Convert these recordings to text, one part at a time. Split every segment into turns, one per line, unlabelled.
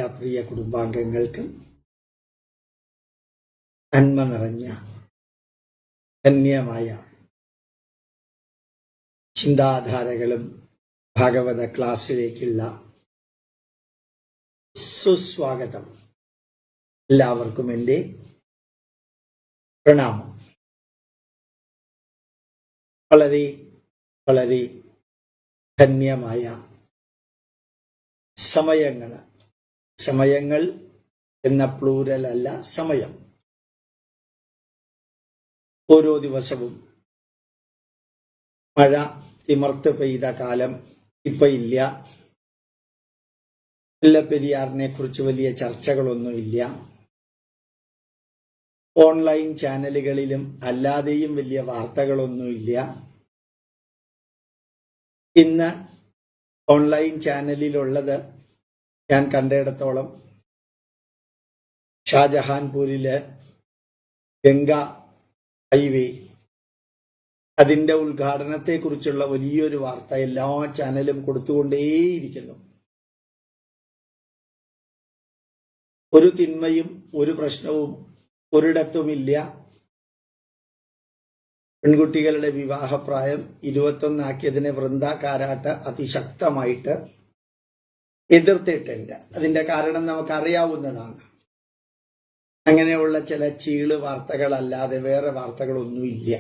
എല്ലാ പ്രിയ കുടുംബാംഗങ്ങൾക്കും നന്മ നിറഞ്ഞ ധന്യമായ ചിന്താധാരകളും ഭാഗവത ക്ലാസ്സിലേക്കുള്ള സുസ്വാഗതം. എല്ലാവർക്കും എൻ്റെ പ്രണാമം. വളരെ വളരെ ധന്യമായ സമയങ്ങൾ എന്ന പ്ലൂരൽ അല്ല, സമയം. ഓരോ ദിവസവും മഴ തിമർത്ത് പെയ്ത കാലം ഇപ്പൊ ഇല്ല. മുല്ലപ്പെരിയാറിനെ കുറിച്ച് വലിയ ചർച്ചകളൊന്നുമില്ല. ഓൺലൈൻ ചാനലുകളിലും അല്ലാതെയും വലിയ വാർത്തകളൊന്നുമില്ല. ഇന്ന് ഓൺലൈൻ ചാനലിലുള്ളത് ഞാൻ കണ്ടിടത്തോളം ഷാജഹാൻപൂരില് ഗംഗ ഹൈവേ അതിന്റെ ഉദ്ഘാടനത്തെക്കുറിച്ചുള്ള വലിയൊരു വാർത്ത എല്ലാ ചാനലും കൊടുത്തുകൊണ്ടേയിരിക്കുന്നു. ഒരു തിന്മയും ഒരു പ്രശ്നവും ഒരിടത്തുമില്ല. പെൺകുട്ടികളുടെ വിവാഹപ്രായം 21 വൃന്ദ കാരാട്ട് അതിശക്തമായിട്ട് എതിർത്തിട്ടുണ്ട്. അതിന്റെ കാരണം നമുക്കറിയാവുന്നതാണ്. അങ്ങനെയുള്ള ചില ചീള് വാർത്തകളല്ലാതെ വേറെ വാർത്തകളൊന്നുമില്ല.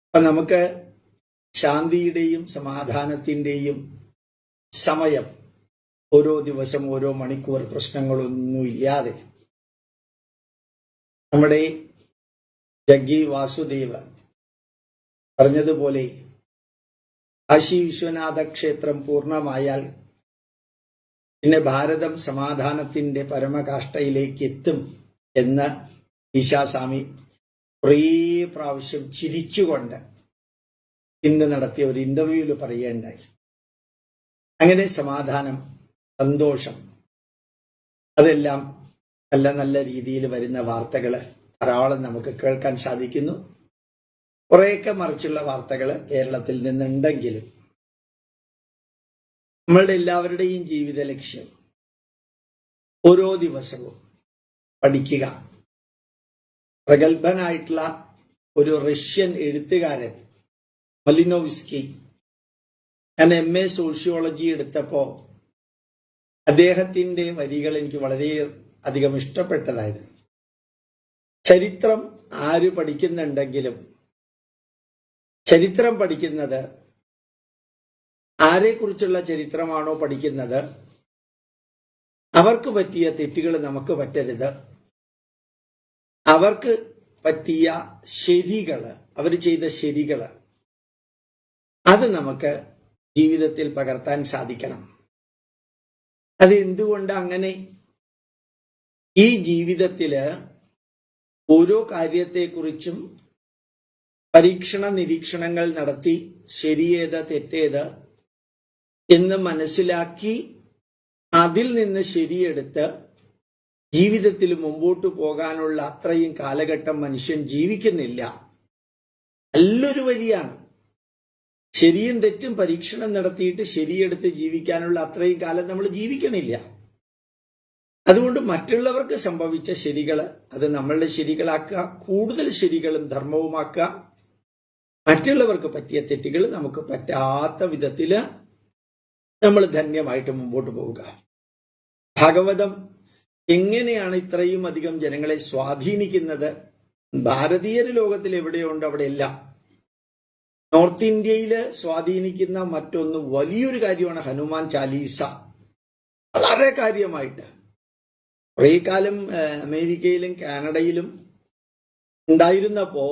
അപ്പൊ നമുക്ക് ശാന്തിയുടെയും സമാധാനത്തിന്റെയും സമയം ഓരോ ദിവസം ഓരോ മണിക്കൂർ പ്രശ്നങ്ങളൊന്നുമില്ലാതെ നമ്മുടെ ജഗ്ഗി വാസുദേവ് പറഞ്ഞതുപോലെ കാശി വിശ്വനാഥ ക്ഷേത്രം പൂർണ്ണമായാൽ പിന്നെ ഭാരതം സമാധാനത്തിന്റെ പരമകാഷ്ഠയിലേക്ക് എത്തും എന്ന് ഈശാസ്വാമി കുറേ പ്രാവശ്യം ചിരിച്ചുകൊണ്ട് ഇന്ന് നടത്തിയ ഒരു ഇന്റർവ്യൂവിൽ പറയുകയുണ്ടായി. അങ്ങനെ സമാധാനം, സന്തോഷം, അതെല്ലാം നല്ല നല്ല രീതിയിൽ വരുന്ന വാർത്തകൾ ധാരാളം നമുക്ക് കേൾക്കാൻ സാധിക്കുന്നു. കുറേയൊക്കെ മറിച്ചുള്ള വാർത്തകൾ കേരളത്തിൽ നിന്നുണ്ടെങ്കിലും നമ്മളുടെ എല്ലാവരുടെയും ജീവിത ലക്ഷ്യം ഓരോ ദിവസവും പഠിക്കുക. പ്രഗത്ഭനായിട്ടുള്ള ഒരു റഷ്യൻ എഴുത്തുകാരൻ മലിനോവ്സ്കി, ഞാൻ MA സോഷ്യോളജി എടുത്തപ്പോ അദ്ദേഹത്തിന്റെ വരികൾ എനിക്ക് വളരെ അധികം ഇഷ്ടപ്പെട്ടതായിരുന്നു. ചരിത്രം ആര് പഠിക്കുന്നുണ്ടെങ്കിലും ചരിത്രം പഠിക്കുന്നത് ആരെക്കുറിച്ചുള്ള ചരിത്രമാണോ പഠിക്കുന്നത് അവർക്ക് പറ്റിയ തെറ്റുകൾ നമുക്ക് പറ്റരുത്. അവർക്ക് പറ്റിയ ശരികള്, അവർ ചെയ്ത ശരികള്, അത് നമുക്ക് ജീവിതത്തിൽ പകർത്താൻ സാധിക്കണം. അത് എന്തുകൊണ്ട് അങ്ങനെ? ഈ ജീവിതത്തില് ഓരോ കാര്യത്തെക്കുറിച്ചും പരീക്ഷണ നിരീക്ഷണങ്ങൾ നടത്തി ശരിയേത് തെറ്റേത് എന്ന് മനസ്സിലാക്കി അതിൽ നിന്ന് ശരിയെടുത്ത് ജീവിതത്തിൽ മുമ്പോട്ട് പോകാനുള്ള അത്രയും കാലഘട്ടം മനുഷ്യൻ ജീവിക്കുന്നില്ല. നല്ലൊരു വരിയാണ്. ശരിയും തെറ്റും പരീക്ഷണം നടത്തിയിട്ട് ശരിയെടുത്ത് ജീവിക്കാനുള്ള അത്രയും കാലം നമ്മൾ ജീവിക്കണില്ല. അതുകൊണ്ട് മറ്റുള്ളവർക്ക് സംഭവിച്ച ശരികള് അത് നമ്മളുടെ ശരികളാക്കുക, കൂടുതൽ ശരികളും ധർമ്മവുമാക്കുക. മറ്റുള്ളവർക്ക് പറ്റിയ തെറ്റുകൾ നമുക്ക് പറ്റാത്ത വിധത്തില് നമ്മൾ ധന്യമായിട്ട് മുമ്പോട്ട് പോവുക. ഭാഗവതം എങ്ങനെയാണ് ഇത്രയും അധികം ജനങ്ങളെ സ്വാധീനിക്കുന്നത്? ഭാരതീയര് ലോകത്തിൽ എവിടെയുണ്ട് അവിടെയെല്ലാം. നോർത്ത് ഇന്ത്യയില് സ്വാധീനിക്കുന്ന മറ്റൊന്ന് വലിയൊരു കാര്യമാണ് ഹനുമാൻ ചാലീസ. വളരെ കാര്യമായിട്ട് കുറേ കാലം അമേരിക്കയിലും കാനഡയിലും ഉണ്ടായിരുന്നപ്പോ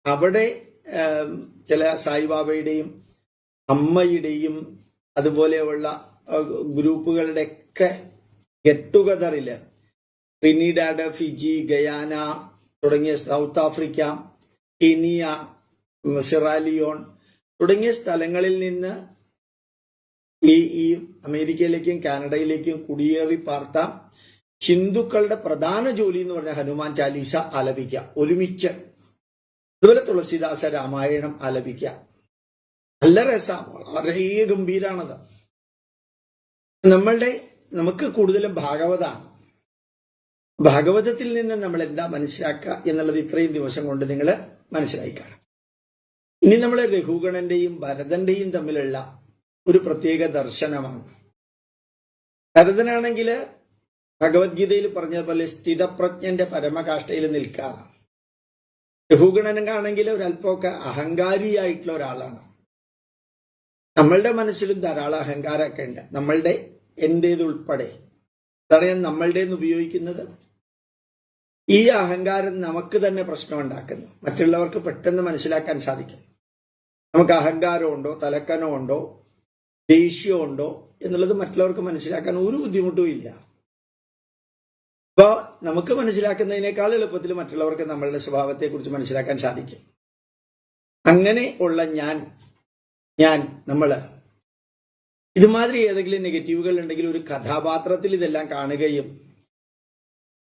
അവിടെ ചില സായിബാബയുടെയും അമ്മയുടെയും അതുപോലെയുള്ള ഗ്രൂപ്പുകളുടെ ഒക്കെ ഗെറ്റ് ടുഗദറില് ട്രിനിഡാഡ്, ഫിജി, ഗയാന തുടങ്ങിയ സൗത്ത് ആഫ്രിക്ക, കെനിയ, സിറാലിയോൺ തുടങ്ങിയ സ്ഥലങ്ങളിൽ നിന്ന് ഈ അമേരിക്കയിലേക്കും കാനഡയിലേക്കും കുടിയേറി പാർത്ത ഹിന്ദുക്കളുടെ പ്രധാന ജോലി എന്ന് പറഞ്ഞാൽ ഹനുമാൻ ചാലീസ ആലപിക്കുക, ഒരുമിച്ച്. അതുപോലെ തുളസിദാസ രാമായണം ആലപിക്കുക. നല്ല രസം, വളരെ ഗംഭീരാണത്. നമ്മളുടെ നമുക്ക് കൂടുതലും ഭാഗവതത്തിൽ നിന്ന് നമ്മൾ എന്താ മനസ്സിലാക്കുക എന്നുള്ളത് ഇത്രയും ദിവസം കൊണ്ട് നിങ്ങൾ മനസ്സിലായി കാണും. ഇനി നമ്മൾ രഘുഗണന്റെയും ഭരതന്റെയും തമ്മിലുള്ള ഒരു പ്രത്യേക ദർശനമാണ്. ഭരതനാണെങ്കിൽ ഭഗവത്ഗീതയിൽ പറഞ്ഞതുപോലെ സ്ഥിതപ്രജ്ഞന്റെ പരമകാഷ്ഠയിൽ നിൽക്കുകയാണ്. രഘുഗണനാണെങ്കിൽ ഒരല്പമൊക്കെ അഹങ്കാരിയായിട്ടുള്ള ഒരാളാണ്. നമ്മളുടെ മനസ്സിലും ധാരാളം അഹങ്കാരമൊക്കെ ഉണ്ട്. നമ്മളുടെ എന്റേതുൾപ്പെടെ അതാണ് ഞാൻ നമ്മളുടെ എന്ന് ഉപയോഗിക്കുന്നത്. ഈ അഹങ്കാരം നമുക്ക് തന്നെ പ്രശ്നം ഉണ്ടാക്കുന്നു. മറ്റുള്ളവർക്ക് പെട്ടെന്ന് മനസ്സിലാക്കാൻ സാധിക്കും. നമുക്ക് അഹങ്കാരമുണ്ടോ, തലക്കനമുണ്ടോ, ദേഷ്യമുണ്ടോ എന്നുള്ളത് മറ്റുള്ളവർക്ക് മനസ്സിലാക്കാൻ ഒരു ബുദ്ധിമുട്ടും ഇല്ല. അപ്പോ നമുക്ക് മനസ്സിലാക്കുന്നതിനേക്കാൾ എളുപ്പത്തിൽ മറ്റുള്ളവർക്ക് നമ്മളുടെ സ്വഭാവത്തെക്കുറിച്ച് മനസ്സിലാക്കാൻ സാധിക്കും. അങ്ങനെ ഉള്ള നമ്മള് ഇതുമാതിരി ഏതെങ്കിലും നെഗറ്റീവുകൾ ഉണ്ടെങ്കിൽ ഒരു കഥാപാത്രത്തിൽ ഇതെല്ലാം കാണുകയും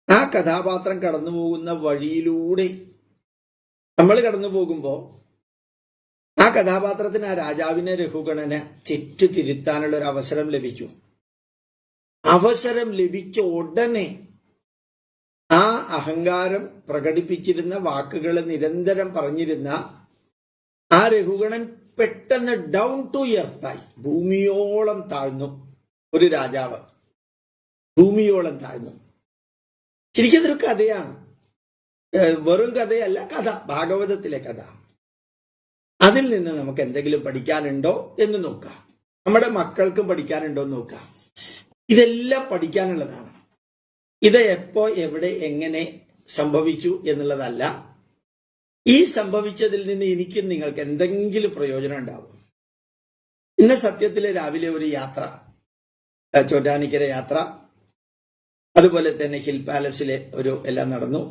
ആ കഥാപാത്രം കടന്നു പോകുന്ന വഴിയിലൂടെ നമ്മൾ കടന്നു പോകുമ്പോൾ ആ കഥാപാത്രത്തിന്, ആ രാജാവിനെ, രഘുഗണന് തെറ്റ് തിരുത്താനുള്ള ഒരു അവസരം ലഭിച്ചു. അവസരം ലഭിച്ച ഉടനെ ആ അഹങ്കാരം പ്രകടിപ്പിച്ചിരുന്ന വാക്കുകൾ നിരന്തരം പറഞ്ഞിരുന്ന ആ രഘുഗണൻ പെട്ടെന്ന് ഡൗൺ ടു എർത്തായി, ഭൂമിയോളം താഴ്ന്നു. ഒരു രാജാവ് ഭൂമിയോളം താഴ്ന്നു. ശരിക്കും അതൊരു കഥയാണ്, വെറും കഥയല്ല, കഥ, ഭാഗവതത്തിലെ കഥ. അതിൽ നിന്ന് നമുക്ക് എന്തെങ്കിലും പഠിക്കാനുണ്ടോ എന്ന് നോക്കാം. നമ്മുടെ മക്കൾക്കും പഠിക്കാനുണ്ടോ എന്ന് നോക്കാം. ഇതെല്ലാം പഠിക്കാനുള്ളതാണ്. ഇത് എപ്പോ, എവിടെ, എങ്ങനെ സംഭവിച്ചു എന്നുള്ളതല്ല. ഈ സംഭവിച്ചതിൽ നിന്ന് എനിക്കും നിങ്ങൾക്ക് എന്തെങ്കിലും പ്രയോജനം ഉണ്ടാവും. ഇന്ന് സത്യത്തിലെ രാവിലെ ഒരു യാത്ര, ചോറ്റാനിക്കര യാത്ര, അതുപോലെ തന്നെ ഹിൽ പാലസിലെ എല്ലാം നടന്നു.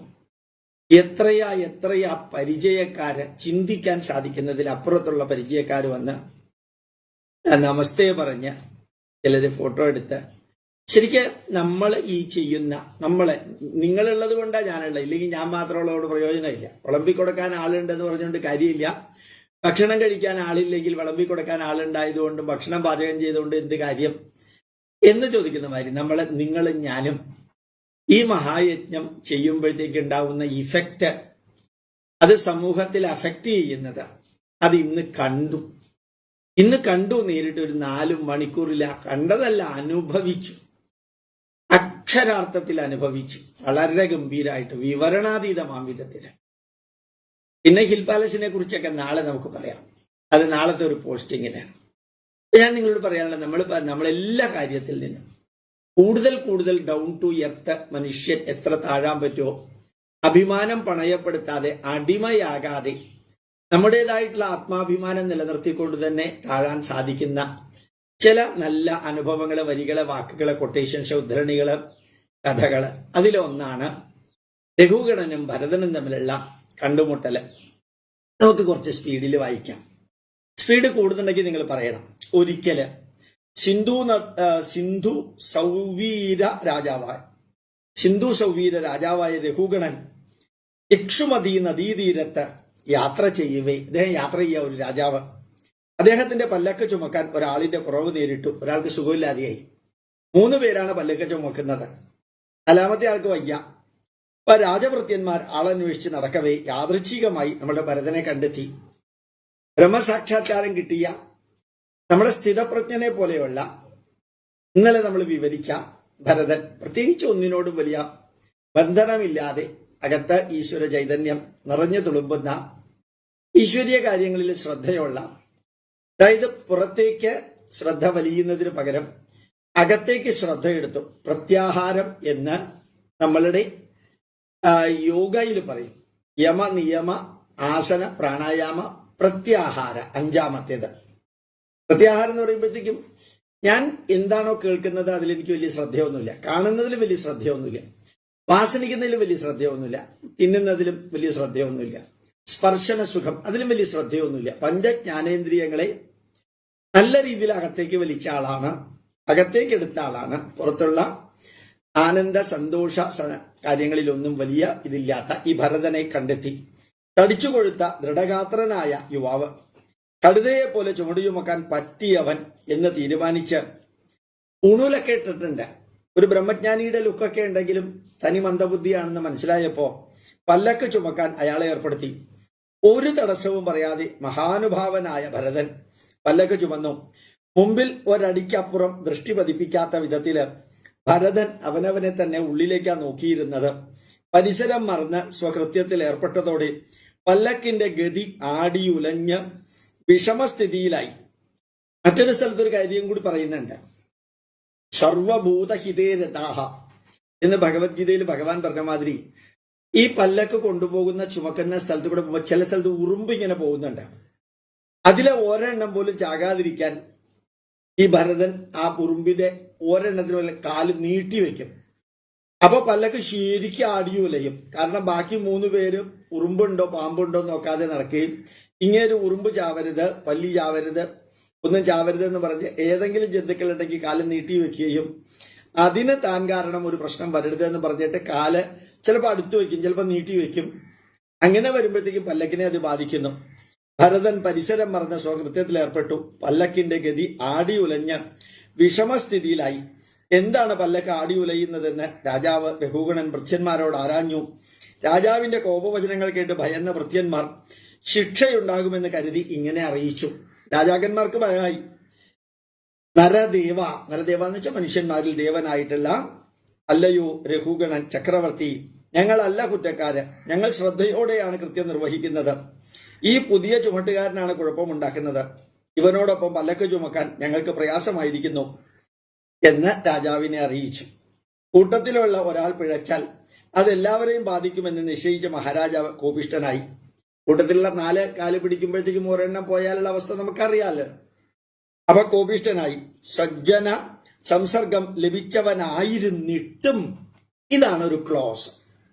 എത്രയാ പരിചയക്കാര്, ചിന്തിക്കാൻ സാധിക്കുന്നതിൽ അപ്പുറത്തുള്ള പരിചയക്കാര് വന്ന് നമസ്തേ പറഞ്ഞ് ചിലര് ഫോട്ടോ എടുത്ത്. ശരിക്ക് നമ്മൾ ഈ ചെയ്യുന്ന, നിങ്ങളുള്ളത് കൊണ്ടാണ് ഞാനുള്ളത്. ഇല്ലെങ്കിൽ ഞാൻ മാത്രമുള്ളതോട് പ്രയോജനമില്ല. വിളമ്പിക്കൊടുക്കാൻ ആളുണ്ടെന്ന് പറഞ്ഞുകൊണ്ട് കാര്യമില്ല. ഭക്ഷണം കഴിക്കാൻ ആളില്ലെങ്കിൽ വിളമ്പിക്കൊടുക്കാൻ ആളുണ്ടായതുകൊണ്ടും ഭക്ഷണം പാചകം ചെയ്തുകൊണ്ട് എന്ത് കാര്യം എന്ന് ചോദിക്കുന്ന മാതിരി നിങ്ങളും ഞാനും ഈ മഹായജ്ഞം ചെയ്യുമ്പോഴത്തേക്ക് ഉണ്ടാവുന്ന ഇഫക്റ്റ്, അത് സമൂഹത്തിൽ അഫക്റ്റ് ചെയ്യുന്നത്, അത് ഇന്ന് കണ്ടു നേരിട്ട് ഒരു 4 മണിക്കൂറിൽ കണ്ടതല്ല, അനുഭവിച്ചു. അക്ഷരാർത്ഥത്തിൽ അനുഭവിച്ചു. വളരെ ഗംഭീരമായിട്ട്, വിവരണാതീതമാം വിധത്തിൽ. പിന്നെ ഹിൽ പാലസിനെ കുറിച്ചൊക്കെ നാളെ നമുക്ക് പറയാം. അത് നാളത്തെ ഒരു പോസ്റ്റിങ്ങിനാണ്. ഞാൻ നിങ്ങളോട് പറയാനുള്ളത്, നമ്മളെല്ലാ കാര്യത്തിൽ നിന്നും കൂടുതൽ ഡൗൺ ടു എർത്ത് മനുഷ്യൻ എത്ര താഴാൻ പറ്റുമോ, അഭിമാനം പണയപ്പെടുത്താതെ, അടിമയാകാതെ, നമ്മുടേതായിട്ടുള്ള ആത്മാഭിമാനം നിലനിർത്തിക്കൊണ്ട് തന്നെ താഴാൻ സാധിക്കുന്ന ചില നല്ല അനുഭവങ്ങള്, വരികള്, വാക്കുകള്, കൊട്ടേഷൻസ്, ഉദ്ധരണികള്, കഥകള്. അതിലൊന്നാണ് രഘുഗണനും ഭരതനും തമ്മിലുള്ള കണ്ടുമുട്ടല്. നമുക്ക് കുറച്ച് സ്പീഡിൽ വായിക്കാം. സ്പീഡ് കൂടുന്നുണ്ടെങ്കിൽ നിങ്ങൾ പറയണം. ഒരിക്കല് സിന്ധു സൗവീര രാജാവായ രഘുഗണൻ ഇക്ഷുമതി നദീതീരത്ത് യാത്ര ചെയ്യവേ, അദ്ദേഹം യാത്ര ചെയ്യുക, ഒരു രാജാവ്, അദ്ദേഹത്തിന്റെ പല്ലക്ക് ചുമക്കാൻ ഒരാളിന്റെ കുറവ് നേരിട്ടു. ഒരാൾക്ക് സുഖമില്ലാതെയായി. 3 പേരാണ് പല്ലക്ക് ചുമക്കുന്നത്. 4മത്തെ ആൾക്ക് വയ്യ. അപ്പൊ രാജഭൃത്യന്മാർ ആളന്വേഷിച്ച് നടക്കവേ യാദൃച്ഛികമായി നമ്മുടെ ഭരതനെ കണ്ടെത്തി. ബ്രഹ്മസാക്ഷാത്കാരം കിട്ടിയ നമ്മുടെ സ്ഥിതപ്രജ്ഞനെ പോലെയുള്ള, ഇന്നലെ നമ്മൾ വിവരിച്ച ഭരതൻ, പ്രത്യേകിച്ച് ഒന്നിനോടും വലിയ ബന്ധനമില്ലാതെ അകത്ത് ഈശ്വര ചൈതന്യം നിറഞ്ഞു തുളുമ്പുന്ന, ഈശ്വരീയ കാര്യങ്ങളിൽ ശ്രദ്ധയുള്ള, അതായത് പുറത്തേക്ക് ശ്രദ്ധ വലിയുന്നതിന് പകരം അകത്തേക്ക് ശ്രദ്ധയെടുത്തു. പ്രത്യാഹാരം എന്ന് നമ്മളുടെ യോഗയിൽ പറയും. യമ, നിയമ, ആസന, പ്രാണായാമ, പ്രത്യാഹാര, 5മത്തേത്. പ്രത്യാഹാരം എന്ന് പറയുമ്പോഴത്തേക്കും ഞാൻ എന്താണോ കേൾക്കുന്നത് അതിലെനിക്ക് വലിയ ശ്രദ്ധയൊന്നുമില്ല, കാണുന്നതിൽ വലിയ ശ്രദ്ധയൊന്നുമില്ല, വാസനിക്കുന്നതിലും വലിയ ശ്രദ്ധയൊന്നുമില്ല, തിന്നുന്നതിലും വലിയ ശ്രദ്ധയൊന്നുമില്ല, സ്പർശന സുഖം അതിലും വലിയ ശ്രദ്ധയൊന്നുമില്ല. പഞ്ചജ്ഞാനേന്ദ്രിയങ്ങളെ നല്ല രീതിയിൽ അകത്തേക്ക് വലിച്ച ആളാണ്, അകത്തേക്ക് എടുത്ത ആളാണ്. പുറത്തുള്ള ആനന്ദ സന്തോഷ കാര്യങ്ങളിലൊന്നും വലിയ ഇതില്ലാത്ത ഈ ഭരതനെ കണ്ടെത്തി. തടിച്ചു കൊഴുത്ത ദൃഢഗാത്രനായ യുവാവ്, കടുതയെ പോലെ ചുമട് ചുമക്കാൻ പറ്റിയവൻ എന്ന് തീരുമാനിച്ച് ഉണുലൊക്കെ ഇട്ടിട്ടുണ്ട്. ഒരു ബ്രഹ്മജ്ഞാനിയുടെ ലുക്കൊക്കെ ഉണ്ടെങ്കിലും തനി മന്ദബുദ്ധിയാണെന്ന് മനസ്സിലായപ്പോ പല്ലക്ക് ചുമക്കാൻ അയാളെ ഏർപ്പെടുത്തി. ഒരു തടസ്സവും പറയാതെ മഹാനുഭാവനായ ഭരതൻ പല്ലക്ക് ചുമന്നു. മുമ്പിൽ ഒരടിക്കപ്പുറം ദൃഷ്ടി പതിപ്പിക്കാത്ത വിധത്തില് ഭരതൻ അവനവനെ തന്നെ ഉള്ളിലേക്കാ നോക്കിയിരുന്നത്. പരിസരം മറന്ന് സ്വകൃത്യത്തിൽ ഏർപ്പെട്ടതോടെ പല്ലക്കിന്റെ ഗതി ആടിയുലഞ്ഞ് വിഷമസ്ഥിതിയിലായി. മറ്റൊരു സ്ഥലത്തൊരു കാര്യം കൂടി പറയുന്നുണ്ട്. സർവഭൂതഹിതേ രഥാഹ എന്ന് ഭഗവത്ഗീതയിൽ ഭഗവാൻ പറഞ്ഞ മാതിരി ഈ പല്ലക്ക് കൊണ്ടുപോകുന്ന ചുമക്കുന്ന സ്ഥലത്ത് കൂടെ പോകുമ്പോൾ ചില സ്ഥലത്ത് ഉറുമ്പ് ഇങ്ങനെ പോകുന്നുണ്ട്. അതിലെ ഒരെണ്ണം പോലും ചാകാതിരിക്കാൻ ഈ ഭരതൻ ആ ഉറുമ്പിന്റെ ഒരെണ്ണത്തിന് പോലെ കാല് നീട്ടിവെക്കും. അപ്പൊ പല്ലക്ക് ശരിക്കും ആടിയുലയും. കാരണം ബാക്കി 3 പേരും ഉറുമ്പുണ്ടോ പാമ്പുണ്ടോ നോക്കാതെ നടക്കുകയും ഇങ്ങനെ ഉറുമ്പ് ചാവരുത്, പല്ലി ചാവരുത്, ഒന്നും ചാവരുത് എന്ന് പറഞ്ഞ് ഏതെങ്കിലും ജന്തുക്കളുണ്ടെങ്കിൽ കാല് നീട്ടി വെക്കുകയും അതിന് താൻ കാരണം ഒരു പ്രശ്നം വരരുത് എന്ന് പറഞ്ഞിട്ട് കാല് ചിലപ്പോൾ അടുത്ത് വെക്കും, ചിലപ്പോൾ നീട്ടി വെക്കും. അങ്ങനെ വരുമ്പോഴത്തേക്കും പല്ലക്കിനെ അത് ബാധിക്കുന്നു. ഭരതൻ പരിസരം മറന്ന സ്വകൃത്യത്തിൽ ഏർപ്പെട്ടു. പല്ലക്കിന്റെ ഗതി ആടിയുലഞ്ഞ് വിഷമസ്ഥിതിയിലായി. എന്താണ് പല്ലക്ക് ആടിയുലയുന്നതെന്ന് രാജാവ് രഘുഗണൻ ഭൃത്യന്മാരോട് ആരാഞ്ഞു. രാജാവിന്റെ കോപവചനങ്ങൾ കേട്ട് ഭയന്ന ഭൃത്യന്മാർ ശിക്ഷയുണ്ടാകുമെന്ന് കരുതി ഇങ്ങനെ അറിയിച്ചു. രാജാക്കന്മാർക്ക് ഭയമായി. നരദേവ എന്ന് വെച്ചാൽ മനുഷ്യന്മാരിൽ ദേവനായിട്ടുള്ള അല്ലയോ രഘുഗണൻ ചക്രവർത്തി, ഞങ്ങളല്ല കുറ്റക്കാര്, ഞങ്ങൾ ശ്രദ്ധയോടെയാണ് കൃത്യം നിർവഹിക്കുന്നത്. ഈ പുതിയ ചുമട്ടുകാരനാണ് കുഴപ്പമുണ്ടാക്കുന്നത്. ഇവനോടൊപ്പം പല്ലക്ക് ചുമക്കാൻ ഞങ്ങൾക്ക് പ്രയാസമായിരിക്കുന്നു എന്ന് രാജാവിനെ അറിയിച്ചു. കൂട്ടത്തിലുള്ള ഒരാൾ പിഴച്ചാൽ അതെല്ലാവരെയും ബാധിക്കുമെന്ന് നിശ്ചയിച്ച മഹാരാജാവ് കോപിഷ്ഠനായി. കൂട്ടത്തിലുള്ള 4 കാല് പിടിക്കുമ്പോഴത്തേക്കും ഒരെണ്ണം പോയാലുള്ള അവസ്ഥ നമുക്കറിയാലോ. അപ്പൊ കോപിഷ്ഠനായി. സജ്ജന സംസർഗം ലഭിച്ചവനായിരുന്നിട്ടും ഇതാണ് ഒരു ക്ലോസ്.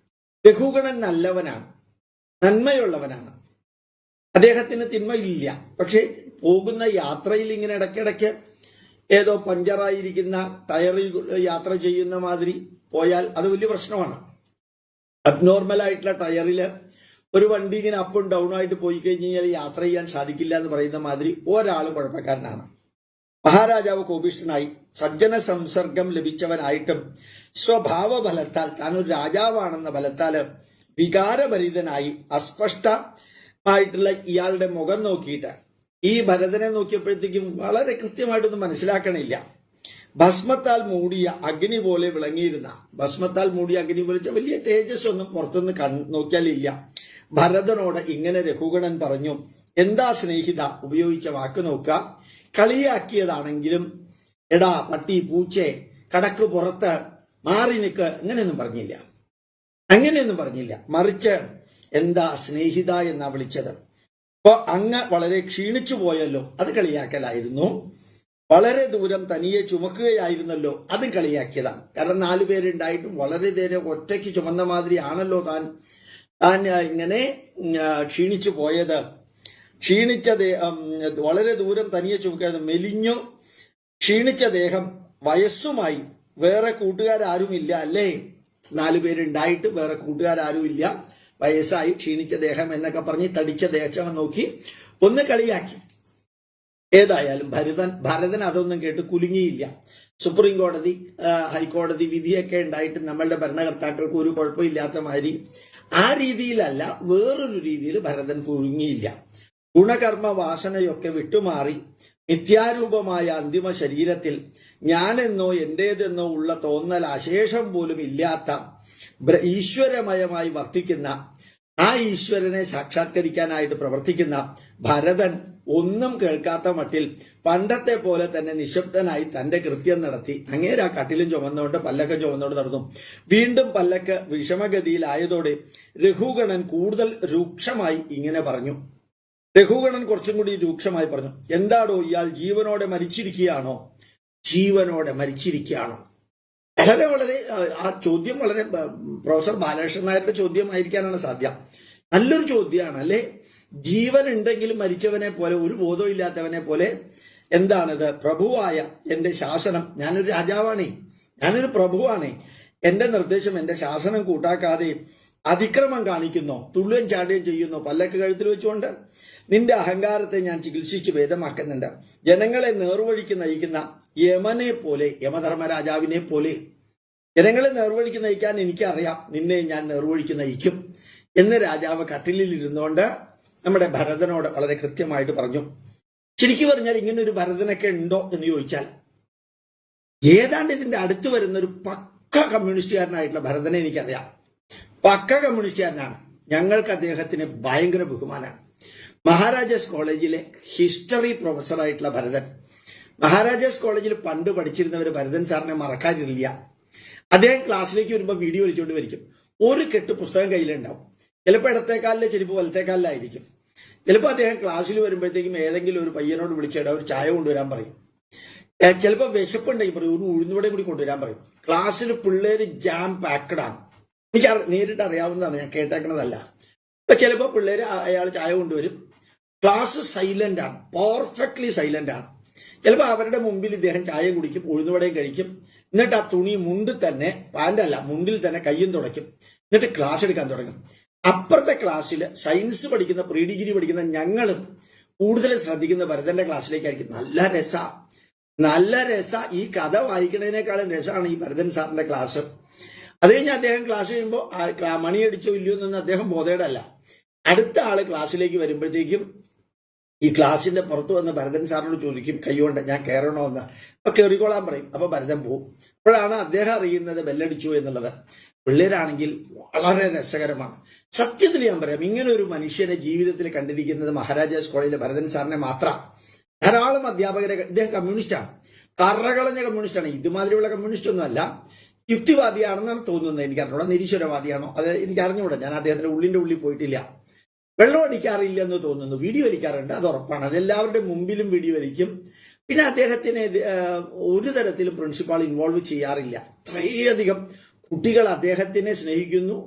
രഘുഗണൻ നല്ലവനാണ്, നന്മയുള്ളവനാണ്, അദ്ദേഹത്തിന് തിന്മയില്ല. പക്ഷെ പോകുന്ന യാത്രയിൽ ഇങ്ങനെ ഇടയ്ക്കിടയ്ക്ക് ഏതോ പഞ്ചറായിരിക്കുന്ന ടയറിൽ യാത്ര ചെയ്യുന്ന മാതിരി പോയാൽ അത് വലിയ പ്രശ്നമാണ്. അബ്നോർമൽ ആയിട്ടുള്ള ടയറിൽ ഒരു വണ്ടി ഇങ്ങനെ അപ്പും ഡൗൺ ആയിട്ട് പോയി കഴിഞ്ഞ് കഴിഞ്ഞാൽ യാത്ര ചെയ്യാൻ സാധിക്കില്ല എന്ന് പറയുന്ന മാതിരി ഒരാൾ കുഴപ്പക്കാരനാണ്. മഹാരാജാവ് കോപിഷ്ഠനായി. സജ്ജന സംസർഗം ലഭിച്ചവനായിട്ടും സ്വഭാവ ബലത്താൽ താൻ ഒരു രാജാവാണെന്ന ബലത്താല് വികാരഭരിതനായി അസ്പഷ്ടമായിട്ടുള്ള ഇയാളുടെ മുഖം നോക്കിയിട്ട് ഈ ഭരതനെ നോക്കിയപ്പോഴത്തേക്കും വളരെ കൃത്യമായിട്ടൊന്നും മനസ്സിലാക്കണില്ല. ഭസ്മത്താൽ മൂടിയ അഗ്നി പോലെ വിളങ്ങിയിരുന്ന, ഭസ്മത്താൽ മൂടിയ അഗ്നി പോലെ വലിയ തേജസ് ഒന്നും പുറത്തുനിന്ന് നോക്കിയാലില്ല. ഭരതനോട് ഇങ്ങനെ രഘുഗണൻ പറഞ്ഞു. എന്താ സ്നേഹിത ഉപയോഗിച്ച വാക്ക് നോക്കുക. കളിയാക്കിയതാണെങ്കിലും എടാ പട്ടി പൂച്ചേ കടക്ക് പുറത്ത് മാറി നിൽക്ക് അങ്ങനെയൊന്നും പറഞ്ഞില്ല. മറിച്ച് എന്താ സ്നേഹിത എന്നാ വിളിച്ചത്. അപ്പൊ അങ്ങ് വളരെ ക്ഷീണിച്ചു പോയല്ലോ, അത് കളിയാക്കലായിരുന്നു. വളരെ ദൂരം തനിയെ ചുമക്കുകയായിരുന്നല്ലോ, അതും കളിയാക്കിയതാണ്. കാരണം 4 പേരുണ്ടായിട്ടും വളരെ നേരം ഒറ്റയ്ക്ക് ചുമന്ന മാതിരി ആണല്ലോ താൻ ഇങ്ങനെ ക്ഷീണിച്ചു പോയത്. ക്ഷീണിച്ച വളരെ ദൂരം തനിയെ ചുമക്കുക, മെലിഞ്ഞു ക്ഷീണിച്ച ദേഹം, വയസ്സുമായി, വേറെ കൂട്ടുകാരാരുമില്ല അല്ലേ. 4 പേരുണ്ടായിട്ട് വേറെ കൂട്ടുകാരാരുമില്ല, വയസ്സായി, ക്ഷീണിച്ച ദേഹം എന്നൊക്കെ പറഞ്ഞ് തടിച്ച ദേഹം നോക്കി ഒന്ന് കളിയാക്കി. ഏതായാലും ഭരതൻ അതൊന്നും കേട്ട് കുലുങ്ങിയില്ല. സുപ്രീം കോടതി ഹൈക്കോടതി വിധിയൊക്കെ ഉണ്ടായിട്ട് നമ്മളുടെ ഭരണകർത്താക്കൾക്ക് ഒരു കുഴപ്പമില്ലാത്ത മാതിരി ആ രീതിയിലല്ല, വേറൊരു രീതിയിൽ ഭരതൻ കുലുങ്ങിയില്ല. ഗുണകർമ്മ വാസനയൊക്കെ വിട്ടുമാറി നിത്യാരൂപമായ അന്തിമ ശരീരത്തിൽ ഞാനെന്നോ എന്റേതെന്നോ ഉള്ള തോന്നൽ അശേഷം പോലും ഇല്ലാത്ത ഈശ്വരമയമായി വർത്തിക്കുന്ന, ആ ഈശ്വരനെ സാക്ഷാത്കരിക്കാനായിട്ട് പ്രവർത്തിക്കുന്ന ഭരതൻ ഒന്നും കേൾക്കാത്ത മട്ടിൽ പണ്ടത്തെ പോലെ തന്നെ നിശബ്ദനായി തന്റെ കൃത്യം നടത്തി. അങ്ങേര് ആ കട്ടിലും ചുമന്നുകൊണ്ട് പല്ലക്ക ചുമന്നുകൊണ്ട് നടന്നു. വീണ്ടും പല്ലക്ക് വിഷമഗതിയിലായതോടെ രഘുഗണൻ കൂടുതൽ രൂക്ഷമായി ഇങ്ങനെ പറഞ്ഞു. രഘുഗണൻ കുറച്ചും കൂടി രൂക്ഷമായി പറഞ്ഞു. എന്താടോ ഇയാൾ ജീവനോടെ മരിച്ചിരിക്കുകയാണോ? വളരെ ആ ചോദ്യം വളരെ പ്രൊഫസർ ബാലകൃഷ്ണൻ നായരുടെ ചോദ്യമായിരിക്കാനാണ് സാധ്യം. നല്ലൊരു ചോദ്യമാണ് അല്ലെ. ജീവൻ ഉണ്ടെങ്കിലും മരിച്ചവനെ പോലെ, ഒരു ബോധവും ഇല്ലാത്തവനെ പോലെ, എന്താണിത്? പ്രഭുവായ എന്റെ ശാസനം, ഞാനൊരു രാജാവാണേ, ഞാനൊരു പ്രഭുവാണേ, എന്റെ നിർദ്ദേശം, എന്റെ ശാസനം കൂട്ടാക്കാതെ അതിക്രമം കാണിക്കുന്നോ, തുള്ളുകയും ചാടുകയും ചെയ്യുന്നോ പല്ലക്ക് കഴുത്തിൽ വെച്ചുകൊണ്ട്? നിന്റെ അഹങ്കാരത്തെ ഞാൻ ചികിത്സിച്ച് ഭേദമാക്കുന്നുണ്ട്. ജനങ്ങളെ നേർവഴിക്ക് നയിക്കുന്ന യമനെ പോലെ, യമധർമ്മരാജാവിനെ പോലെ ജനങ്ങളെ നേർവഴിക്ക് നയിക്കാൻ എനിക്കറിയാം, നിന്നെ ഞാൻ നേർവഴിക്ക് നയിക്കും എന്ന് രാജാവ് കട്ടിലിൽ ഇരുന്നുകൊണ്ട് നമ്മുടെ ഭരതനോട് വളരെ കൃത്യമായിട്ട് പറഞ്ഞു. ശരിക്കും പറഞ്ഞാൽ ഇങ്ങനെ ഒരു ഭരതനൊക്കെ ഉണ്ടോ എന്ന് ചോദിച്ചാൽ ഏതാണ്ട് ഇതിന്റെ അടുത്ത് വരുന്ന ഒരു പക്ക കമ്മ്യൂണിസ്റ്റുകാരനായിട്ടുള്ള ഭരതനെ എനിക്കറിയാം. പക്ക കമ്മ്യൂണിസ്റ്റുകാരനാണ്. ഞങ്ങൾക്ക് അദ്ദേഹത്തിന് ഭയങ്കര ബഹുമാനമാണ്. മഹാരാജാസ് കോളേജിലെ ഹിസ്റ്ററി പ്രൊഫസറായിട്ടുള്ള ഭരതൻ. മഹാരാജാസ് കോളേജിൽ പണ്ട് പഠിച്ചിരുന്നവർ ഭരതൻ സാറിനെ മറക്കാനില്ല. അദ്ദേഹം ക്ലാസ്സിലേക്ക് വരുമ്പോൾ വീഡിയോ വലിച്ചുകൊണ്ട് വരിക്കും. ഒരു കെട്ട് പുസ്തകം കയ്യിലുണ്ടാവും. ചിലപ്പോൾ ഇടത്തേക്കാലിലെ ചെരുപ്പ് വലത്തേക്കാലിലായിരിക്കും. ചിലപ്പോൾ അദ്ദേഹം ക്ലാസ്സിൽ വരുമ്പോഴത്തേക്കും ഏതെങ്കിലും ഒരു പയ്യനോട് വിളിച്ചിട്ട് ഒരു ചായ കൊണ്ടുവരാൻ പറയും. ചിലപ്പോൾ വിശപ്പുണ്ടെങ്കിൽ പറയും ഒരു ഉഴുന്നുവടയും കൂടി കൊണ്ടുവരാൻ പറയും. ക്ലാസ്സിൽ പിള്ളേര് ജാം പാക്കഡ് ആണ്. എനിക്ക് നേരിട്ട് അറിയാവുന്നതാണ്, ഞാൻ കേട്ടേക്കുന്നതല്ല. അപ്പൊ ചിലപ്പോൾ പിള്ളേര് അയാൾ ചായ കൊണ്ടുവരും. ക്ലാസ് സൈലന്റ് ആണ്, പെർഫെക്റ്റ്ലി സൈലന്റ് ആണ്. ചിലപ്പോൾ അവരുടെ മുമ്പിൽ ഇദ്ദേഹം ചായ കുടിക്കും, ഉഴുന്നുവടയും കഴിക്കും. എന്നിട്ട് ആ തുണി മുണ്ടിൽ തന്നെ, പാൻ്റല്ല മുണ്ടിൽ തന്നെ കയ്യും തുടയ്ക്കും. എന്നിട്ട് ക്ലാസ് എടുക്കാൻ തുടങ്ങും. അപ്പുറത്തെ ക്ലാസ്സിൽ സയൻസ് പഠിക്കുന്ന, പ്രീ ഡിഗ്രി പഠിക്കുന്ന ഞങ്ങളും കൂടുതൽ ശ്രദ്ധിക്കുന്ന ഭരതന്റെ ക്ലാസ്സിലേക്കായിരിക്കും. നല്ല രസ. ഈ കഥ വായിക്കുന്നതിനേക്കാളും രസമാണ് ഈ ഭരതൻ സാറിന്റെ ക്ലാസ്. അത് കഴിഞ്ഞ് അദ്ദേഹം ക്ലാസ് കഴിയുമ്പോൾ മണിയടിച്ചോ ഇല്ലയോ എന്നൊന്നും അദ്ദേഹം ബോധേടല്ല. അടുത്ത ആള് ക്ലാസ്സിലേക്ക് വരുമ്പോഴത്തേക്കും ഈ ക്ലാസ്സിന്റെ പുറത്ത് വന്ന് ഭരതൻ സാറിനോട് ചോദിക്കും കൈകൊണ്ട്, ഞാൻ കയറണോ എന്ന്. അപ്പൊ കയറിക്കോളാൻ പറയും. അപ്പൊ ഭരതൻ പോവും. അപ്പോഴാണ് അദ്ദേഹം അറിയുന്നത് ബെല്ലടിച്ചു എന്നുള്ളത്. പിള്ളേരാണെങ്കിൽ വളരെ രസകരമാണ്. സത്യത്തിൽ ഞാൻ പറയാം, ഇങ്ങനെ ഒരു മനുഷ്യനെ ജീവിതത്തിൽ കണ്ടിരിക്കുന്നത് മഹാരാജാസ് കോളേജിലെ ഭരതൻ സാറിനെ മാത്രം. ധാരാളം അധ്യാപകരെ, ഇദ്ദേഹം കമ്മ്യൂണിസ്റ്റാണ്, കറകളഞ്ഞ കമ്മ്യൂണിസ്റ്റാണ്. ഇതുമാതിരിയുള്ള കമ്മ്യൂണിസ്റ്റ് ഒന്നും അല്ല, യുക്തിവാദിയാണെന്നാണ് തോന്നുന്നത്. എനിക്കറിഞ്ഞൂടാ, നിരീശ്വരവാദിയാണോ അത് എനിക്ക് അറിഞ്ഞുകൂടാ. ഞാൻ അദ്ദേഹത്തിന്റെ ഉള്ളിൽ പോയിട്ടില്ല. വെള്ളം അടിക്കാറില്ല എന്ന് തോന്നുന്നു, വീഡിയോ വലിക്കാറുണ്ട്, അത് ഉറപ്പാണ്. അതെല്ലാവരുടെ മുമ്പിലും വീഡിയോ വലിക്കും. പിന്നെ അദ്ദേഹത്തിന് ഒരു തരത്തിലും പ്രിൻസിപ്പാൾ ഇൻവോൾവ് ചെയ്യാറില്ല. അത്രയധികം കുട്ടികൾ അദ്ദേഹത്തിനെ സ്നേഹിക്കുന്നു.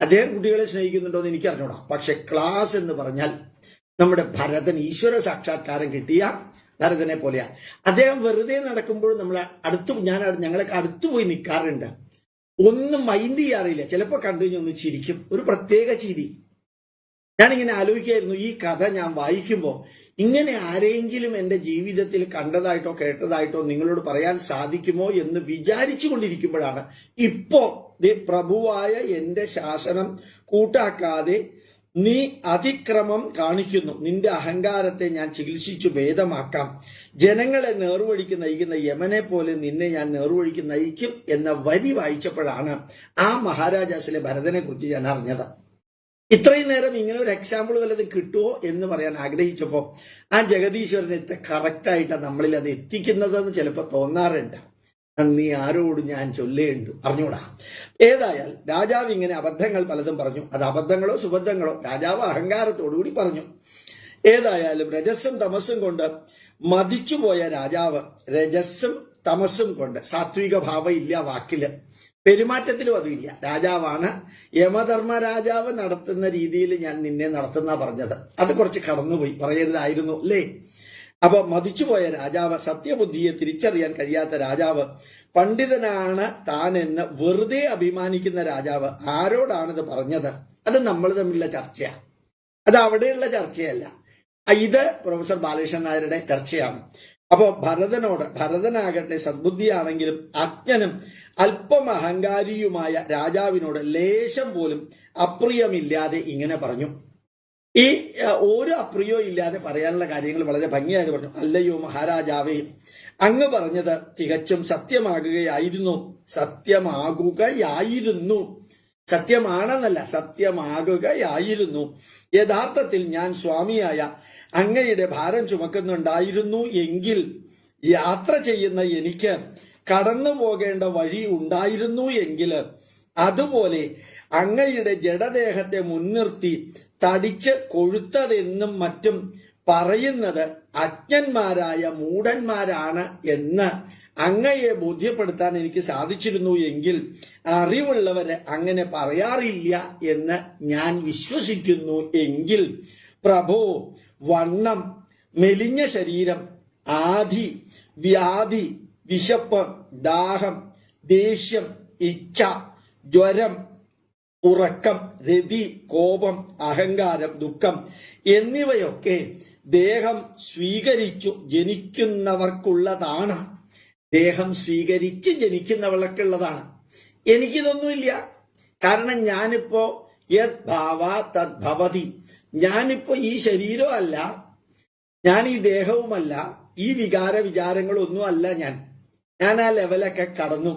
അദ്ദേഹം കുട്ടികളെ സ്നേഹിക്കുന്നുണ്ടോ എന്ന് എനിക്കറിഞ്ഞൂടാ. പക്ഷെ ക്ലാസ് എന്ന് പറഞ്ഞാൽ നമ്മുടെ ഭരതൻ ഈശ്വര സാക്ഷാത്കാരം കിട്ടിയ ഭരതനെ പോലെയാണ്. അദ്ദേഹം വെറുതെ നടക്കുമ്പോൾ ഞങ്ങളൊക്കെ അടുത്തുപോയി നിൽക്കാറുണ്ട്. ഒന്നും മൈൻഡ് ചെയ്യാറില്ല. ചിലപ്പോൾ കണ്ടു കഴിഞ്ഞാൽ ഒന്ന് ചിരിക്കും, ഒരു പ്രത്യേക ചിരി. ഞാനിങ്ങനെ ആലോചിക്കായിരുന്നു, ഈ കഥ ഞാൻ വായിക്കുമ്പോൾ ഇങ്ങനെ ആരെങ്കിലും എൻ്റെ ജീവിതത്തിൽ കണ്ടതായിട്ടോ കേട്ടതായിട്ടോ നിങ്ങളോട് പറയാൻ സാധിക്കുമോ എന്ന് വിചാരിച്ചു കൊണ്ടിരിക്കുമ്പോഴാണ് ഇപ്പോ പ്രഭുവായ എൻ്റെ ശാസനം കൂട്ടാക്കാതെ നീ അതിക്രമം കാണിക്കുന്നു, നിന്റെ അഹങ്കാരത്തെ ഞാൻ ചികിത്സിച്ചു ഭേദമാക്കാം, ജനങ്ങളെ നേർവഴിക്ക് നയിക്കുന്ന യമനെ പോലെ നിന്നെ ഞാൻ നേർവഴിക്ക് നയിക്കും എന്ന വരി വായിച്ചപ്പോഴാണ് ആ മഹാരാജാസിലെ ഭരതനെ കുറിച്ച് ഞാൻ അറിഞ്ഞത്. ഇത്രയും നേരം ഇങ്ങനെ ഒരു എക്സാമ്പിൾ വല്ലതും കിട്ടുമോ എന്ന് പറയാൻ ആഗ്രഹിച്ചപ്പോൾ ആ ജഗദീശ്വരൻ എത്ര കറക്റ്റായിട്ടാണ് നമ്മളിൽ അത് എത്തിക്കുന്നതെന്ന് ചിലപ്പോൾ തോന്നാറുണ്ട്. നന്ദി ആരോട് ഞാൻ ചൊല്ലേണ്ടു അറിഞ്ഞൂടാ. ഏതായാൽ രാജാവ് ഇങ്ങനെ അബദ്ധങ്ങൾ പലതും പറഞ്ഞു. അത് അബദ്ധങ്ങളോ സുബദ്ധങ്ങളോ രാജാവ് അഹങ്കാരത്തോടുകൂടി പറഞ്ഞു. ഏതായാലും രജസ്സും തമസ്സും കൊണ്ട് മതിച്ചുപോയ രാജാവ്, രജസ്സും തമസ്സും കൊണ്ട്, സാത്വിക ഭാവം ഇല്ല വാക്കില്, പെരുമാറ്റത്തിലും അതുമില്ല. രാജാവാണ്, യമധർമ്മ രാജാവ് നടത്തുന്ന രീതിയിൽ ഞാൻ നിന്നെ നടത്തുന്ന പറഞ്ഞത്. അത് കുറച്ച് കടന്നുപോയി, പറയരുതായിരുന്നു അല്ലേ? അപ്പൊ മതിച്ചുപോയ രാജാവ്, സത്യബുദ്ധിയെ തിരിച്ചറിയാൻ കഴിയാത്ത രാജാവ്, പണ്ഡിതനാണ് താൻ എന്ന് വെറുതെ അഭിമാനിക്കുന്ന രാജാവ് ആരോടാണിത് പറഞ്ഞത്? അത് നമ്മൾ തമ്മിലുള്ള ചർച്ചയാണ്, അത് അവിടെയുള്ള ചർച്ചയല്ല. ഇത് പ്രൊഫസർ ബാലകൃഷ്ണൻ നായരുടെ ചർച്ചയാണ്. അപ്പോ ഭരതനാകട്ടെ സദ്ബുദ്ധിയാണെങ്കിലും അജ്ഞനും അല്പം അഹങ്കാരിയുമായ രാജാവിനോട് ലേശം പോലും അപ്രിയമില്ലാതെ ഇങ്ങനെ പറഞ്ഞു. ഈ ഒരു അപ്രിയോ ഇല്ലാതെ പറയാനുള്ള കാര്യങ്ങൾ വളരെ ഭംഗിയായിട്ട് പറഞ്ഞു. അല്ലയോ മഹാരാജാവേ, അങ്ങ് പറഞ്ഞത് തികച്ചും സത്യമാകുകയായിരുന്നു. സത്യമാണെന്നല്ല, സത്യമാകുകയായിരുന്നു. യഥാർത്ഥത്തിൽ ഞാൻ സ്വാമിയായ അങ്ങയുടെ ഭാരം ചുമക്കുന്നുണ്ടായിരുന്നു എങ്കിൽ യാത്ര ചെയ്യുന്ന എനിക്ക് കടന്നു പോകേണ്ട വഴി ഉണ്ടായിരുന്നു എങ്കിൽ അതുപോലെ അങ്ങയുടെ ജഡദേഹത്തെ മുൻനിർത്തി തടിച്ച് കൊഴുത്തതെന്നും മറ്റും പറയുന്നത് അജ്ഞന്മാരായ മൂഢന്മാരാണ് എന്ന് അങ്ങയെ ബോധ്യപ്പെടുത്താൻ എനിക്ക് സാധിച്ചിരുന്നു എങ്കിൽ അറിവുള്ളവരെ അങ്ങനെ പറയാറില്ല എന്ന് ഞാൻ വിശ്വസിക്കുന്നു എങ്കിൽ പ്രഭോ, വണ്ണം, മെലിഞ്ഞ ശരീരം, ആധി, വ്യാധി, വിശപ്പ്, ദാഹം, ദേഷ്യം, ഇച്ഛ, ജ്വരം, ഉറക്കം, രതി, കോപം, അഹങ്കാരം, ദുഃഖം എന്നിവയൊക്കെ ദേഹം സ്വീകരിച്ചു ജനിക്കുന്നവർക്കുള്ളതാണ്. ദേഹം സ്വീകരിച്ച് ജനിക്കുന്നവർക്കുള്ളതാണ്. എനിക്കിതൊന്നുമില്ല. കാരണം ഞാനിപ്പോ യത് ഭാവ തദ് ഭവതി, ഞാനിപ്പോ ഈ ശരീരവും അല്ല, ഞാൻ ഈ ദേഹവുമല്ല, ഈ വികാര വിചാരങ്ങളൊന്നും അല്ല ഞാൻ ആ ലെവലൊക്കെ കടന്നു.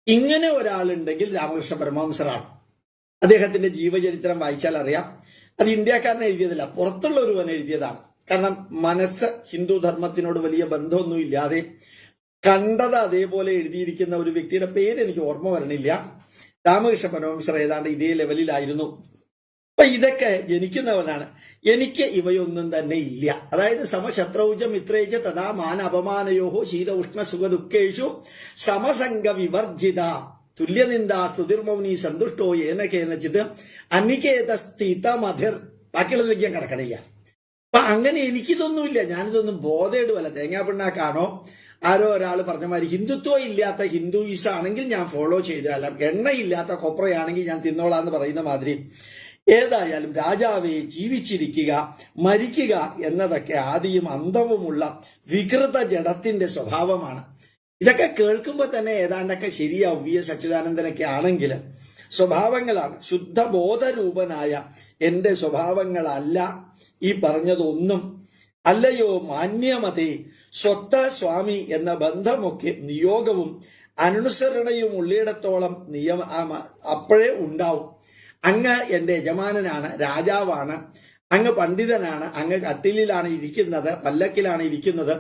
ഇങ്ങനെ ഒരാളുണ്ടെങ്കിൽ രാമകൃഷ്ണ പരമഹംസറാണ്. അദ്ദേഹത്തിന്റെ ജീവചരിത്രം വായിച്ചാൽ അറിയാം. അത് ഇന്ത്യക്കാരൻ എഴുതിയതല്ല, പുറത്തുള്ള ഒരുവൻ എഴുതിയതാണ്. കാരണം മനസ്സ് ഹിന്ദു ധർമ്മത്തിനോട് വലിയ ബന്ധമൊന്നും ഇല്ലാതെ കണ്ടത് അതേപോലെ എഴുതിയിരിക്കുന്ന ഒരു വ്യക്തിയുടെ പേര് എനിക്ക് ഓർമ്മ വരണില്ല. രാമകൃഷ്ണ പരമഹംസർ ഏതാണ്ട് ഇതേ ലെവലിലായിരുന്നു. അപ്പൊ ഇതൊക്കെ ജനിക്കുന്നവനാണ്. എനിക്ക് ഇവയൊന്നും തന്നെ ഇല്ല. അതായത് സമശത്രൗജ മിത്രേജ തഥാ മാന അപമാനയോഹോ ശീത ഉഷ്ണ സുഖ ദുഃഖേഷു സമസംഗ വിവർജിത തുല്യനിന്ദാ സ്തുതിർമൗനി സന്തുഷ്ടോ ഏന കേനച്ചിത് അനികേത സ്ഥിത മധിർ. ബാക്കിയുള്ളതിലേക്ക് ഞാൻ കിടക്കണില്ല. അപ്പൊ അങ്ങനെ എനിക്കിതൊന്നുമില്ല, ഞാനിതൊന്നും ബോധേടുമല്ല. തേങ്ങാപ്പിണ്ണാക്കാണോ ആരോ ഒരാൾ പറഞ്ഞ മാതിരി ഹിന്ദുത്വം ഇല്ലാത്ത ഹിന്ദുയിസം ആണെങ്കിൽ ഞാൻ ഫോളോ ചെയ്താലും, എണ്ണയില്ലാത്ത കൊപ്രയാണെങ്കിൽ ഞാൻ തിന്നോളാന്ന് പറയുന്ന മാതിരി. ഏതായാലും രാജാവെ, ജീവിച്ചിരിക്കുക മരിക്കുക എന്നതൊക്കെ ആദിയും അന്തവുമുള്ള വികൃത ജഡത്തിന്റെ സ്വഭാവമാണ്. ഇതൊക്കെ കേൾക്കുമ്പോൾ തന്നെ ഏതാണ്ടൊക്കെ ശരിയാവും. വി എസ് അച്യുതാനന്ദനൊക്കെ ആണെങ്കിൽ സ്വഭാവങ്ങളാണ്. ശുദ്ധബോധരൂപനായ എന്റെ സ്വഭാവങ്ങളല്ല ഈ പറഞ്ഞതൊന്നും. അല്ലയോ മാന്യമതേ, സ്വത്ത സ്വാമി എന്ന ബന്ധമൊക്കെ നിയോഗവും അനുസരണയും ഉള്ളിടത്തോളം അപ്പോഴേ ഉണ്ടാവും. അങ്ങ് എന്റെ യജമാനനാണ്, രാജാവാണ്, അങ്ങ് പണ്ഡിതനാണ്, അങ്ങ് കട്ടിലിലാണ് ഇരിക്കുന്നത്, പല്ലക്കിലാണ് ഇരിക്കുന്നത്,